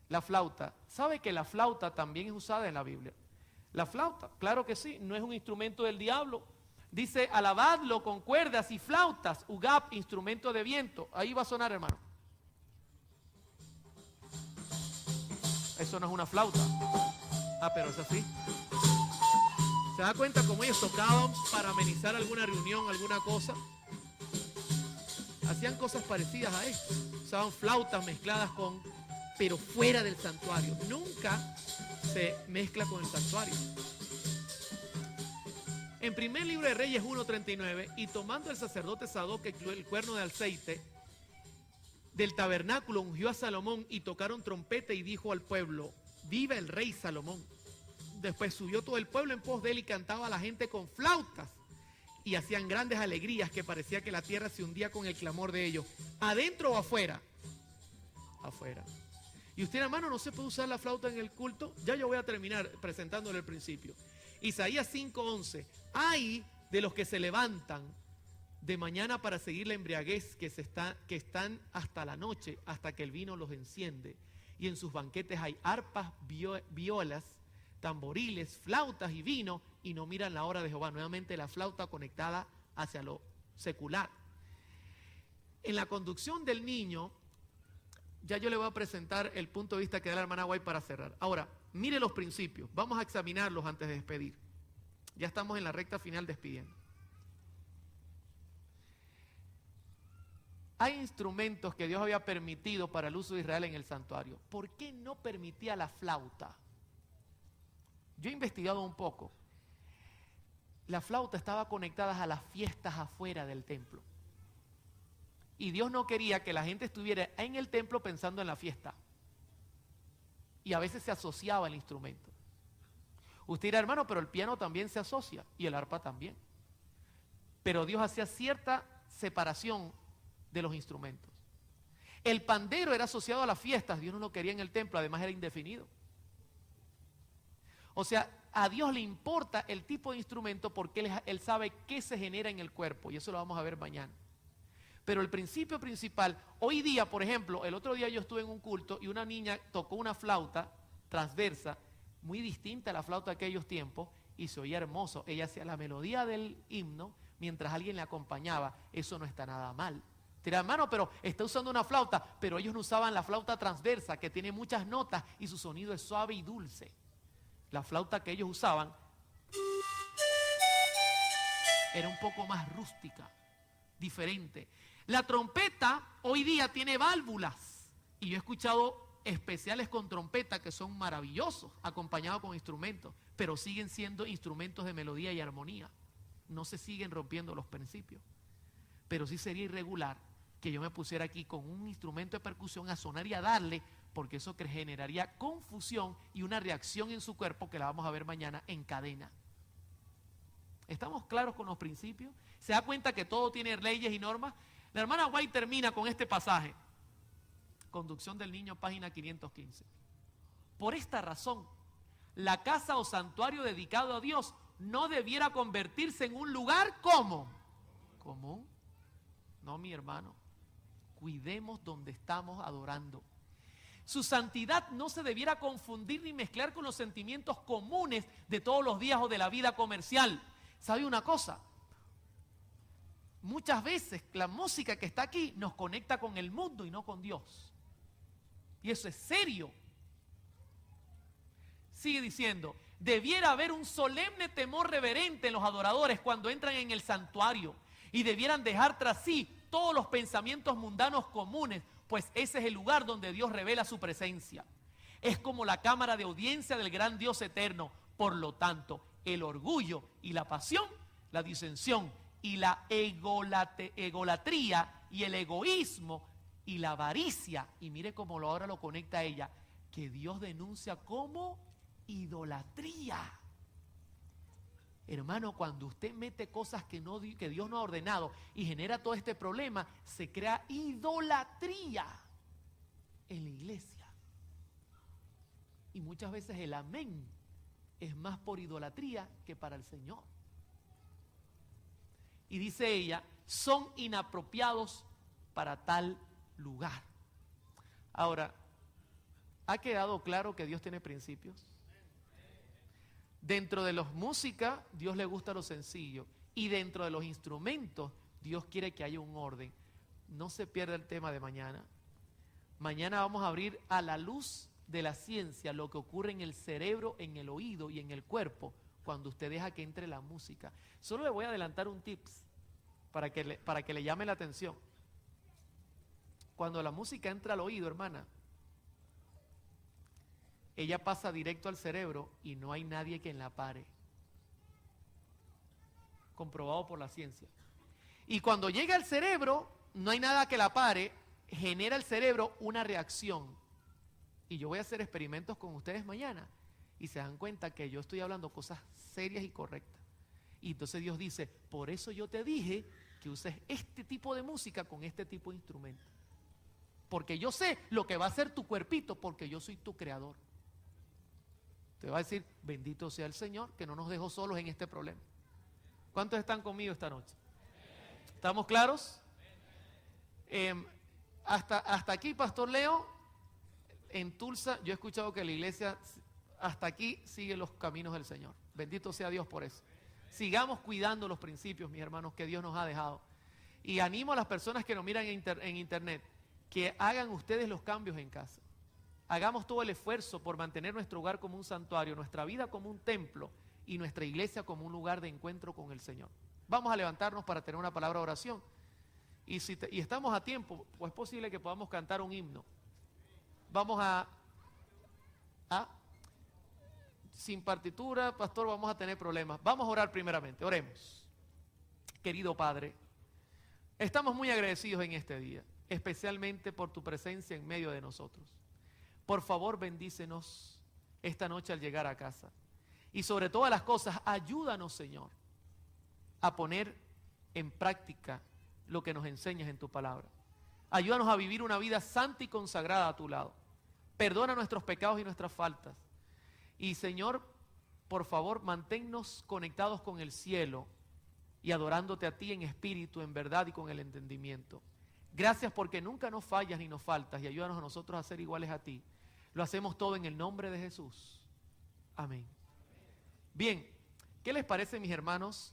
La flauta. ¿Sabe que la flauta también es usada en la Biblia? La flauta, claro que sí, no es un instrumento del diablo. Dice, alabadlo con cuerdas y flautas, ugab, instrumento de viento. Ahí va a sonar, hermano. Eso no es una flauta. Ah, pero es así. ¿Se da cuenta cómo ellos tocaban para amenizar alguna reunión, alguna cosa? Hacían cosas parecidas a esto. Usaban flautas mezcladas con, pero fuera del santuario. Nunca se mezcla con el santuario. En primer libro de Reyes 1:39, y tomando el sacerdote Sadoc el cuerno de aceite del tabernáculo, ungió a Salomón y tocaron trompeta y dijo al pueblo, viva el rey Salomón. Después subió todo el pueblo en pos de él y cantaba a la gente con flautas y hacían grandes alegrías que parecía que la tierra se hundía con el clamor de ellos. ¿Adentro o afuera? Afuera. Y usted, hermano, no se puede usar la flauta en el culto. Ya yo voy a terminar presentándole el principio. Isaías 5:11. Ay de los que se levantan de mañana para seguir la embriaguez que están hasta la noche, hasta que el vino los enciende. Y en sus banquetes hay arpas, violas, tamboriles, flautas y vino, y no miran la hora de Jehová. Nuevamente la flauta conectada hacia lo secular. En la conducción del niño, ya yo le voy a presentar el punto de vista que da la hermana Guay para cerrar. Ahora, mire los principios. Vamos a examinarlos antes de despedir. Ya estamos en la recta final despidiendo. Hay instrumentos que Dios había permitido para el uso de Israel en el santuario. ¿Por qué no permitía la flauta? Yo he investigado un poco. La flauta estaba conectada a las fiestas afuera del templo. Y Dios no quería que la gente estuviera en el templo pensando en la fiesta. Y a veces se asociaba el instrumento. Usted dirá, hermano, pero el piano también se asocia y el arpa también. Pero Dios hacía cierta separación de los instrumentos. El pandero era asociado a las fiestas, Dios no lo quería en el templo, además era indefinido. O sea, a Dios le importa el tipo de instrumento porque Él sabe qué se genera en el cuerpo, y eso lo vamos a ver mañana. Pero el principio principal, hoy día, por ejemplo, el otro día yo estuve en un culto y una niña tocó una flauta transversa, muy distinta a la flauta de aquellos tiempos, y se oía hermoso. Ella hacía la melodía del himno mientras alguien le acompañaba. Eso no está nada mal. Dirá, hermano, pero está usando una flauta, pero ellos no usaban la flauta transversa, que tiene muchas notas y su sonido es suave y dulce. La flauta que ellos usaban era un poco más rústica, diferente. La trompeta hoy día tiene válvulas, y yo he escuchado especiales con trompeta que son maravillosos, acompañados con instrumentos, pero siguen siendo instrumentos de melodía y armonía. No se siguen rompiendo los principios. Pero sí sería irregular que yo me pusiera aquí con un instrumento de percusión a sonar y a darle, porque eso generaría confusión y una reacción en su cuerpo que la vamos a ver mañana en cadena. ¿Estamos claros con los principios? ¿Se da cuenta que todo tiene leyes y normas? La hermana White termina con este pasaje. Conducción del niño, página 515. Por esta razón, la casa o santuario dedicado a Dios no debiera convertirse en un lugar ¿cómo? Común. No, mi hermano. Cuidemos donde estamos adorando. Su santidad no se debiera confundir ni mezclar con los sentimientos comunes de todos los días o de la vida comercial. ¿Sabe una cosa? Muchas veces la música que está aquí nos conecta con el mundo y no con Dios. Y eso es serio. Sigue diciendo, debiera haber un solemne temor reverente en los adoradores cuando entran en el santuario y debieran dejar tras sí todos los pensamientos mundanos comunes, pues ese es el lugar donde Dios revela su presencia. Es como la cámara de audiencia del gran Dios eterno. Por lo tanto, el orgullo y la pasión, la disensión y la egolatría y el egoísmo y la avaricia, y mire cómo ahora lo conecta a ella, que Dios denuncia como idolatría. Hermano, cuando usted mete cosas que Dios no ha ordenado y genera todo este problema, se crea idolatría en la iglesia. Y muchas veces el amén es más por idolatría que para el Señor. Y dice ella, son inapropiados para tal lugar. Ahora, ¿ha quedado claro que Dios tiene principios? Dentro de la música, Dios le gusta lo sencillo. Y dentro de los instrumentos, Dios quiere que haya un orden. No se pierda el tema de mañana. Mañana vamos a abrir a la luz de la ciencia lo que ocurre en el cerebro, en el oído y en el cuerpo cuando usted deja que entre la música. Solo le voy a adelantar un tips para que le llame la atención. Cuando la música entra al oído, hermana, ella pasa directo al cerebro y no hay nadie quien la pare. Comprobado por la ciencia. Y cuando llega al cerebro, no hay nada que la pare, genera el cerebro una reacción. Y yo voy a hacer experimentos con ustedes mañana. Y se dan cuenta que yo estoy hablando cosas serias y correctas. Y entonces Dios dice, por eso yo te dije que uses este tipo de música con este tipo de instrumento. Porque yo sé lo que va a hacer tu cuerpito, porque yo soy tu creador. Te va a decir, bendito sea el Señor, que no nos dejó solos en este problema. ¿Cuántos están conmigo esta noche? ¿Estamos claros? Hasta aquí, Pastor Leo, en Tulsa, yo he escuchado que la iglesia hasta aquí sigue los caminos del Señor. Bendito sea Dios por eso. Sigamos cuidando los principios, mis hermanos, que Dios nos ha dejado. Y animo a las personas que nos miran en internet, que hagan ustedes los cambios en casa. Hagamos todo el esfuerzo por mantener nuestro hogar como un santuario, nuestra vida como un templo y nuestra iglesia como un lugar de encuentro con el Señor. Vamos a levantarnos para tener una palabra de oración. Y estamos a tiempo, pues es posible que podamos cantar un himno. Vamos sin partitura, pastor, vamos a tener problemas. Vamos a orar primeramente, oremos. Querido Padre, estamos muy agradecidos en este día, especialmente por tu presencia en medio de nosotros. Por favor, bendícenos esta noche al llegar a casa. Y sobre todas las cosas, ayúdanos, Señor, a poner en práctica lo que nos enseñas en tu palabra. Ayúdanos a vivir una vida santa y consagrada a tu lado. Perdona nuestros pecados y nuestras faltas. Y, Señor, por favor, manténnos conectados con el cielo y adorándote a ti en espíritu, en verdad y con el entendimiento. Gracias porque nunca nos fallas ni nos faltas y ayúdanos a nosotros a ser iguales a ti. Lo hacemos todo en el nombre de Jesús. Amén. Bien, ¿qué les parece, mis hermanos?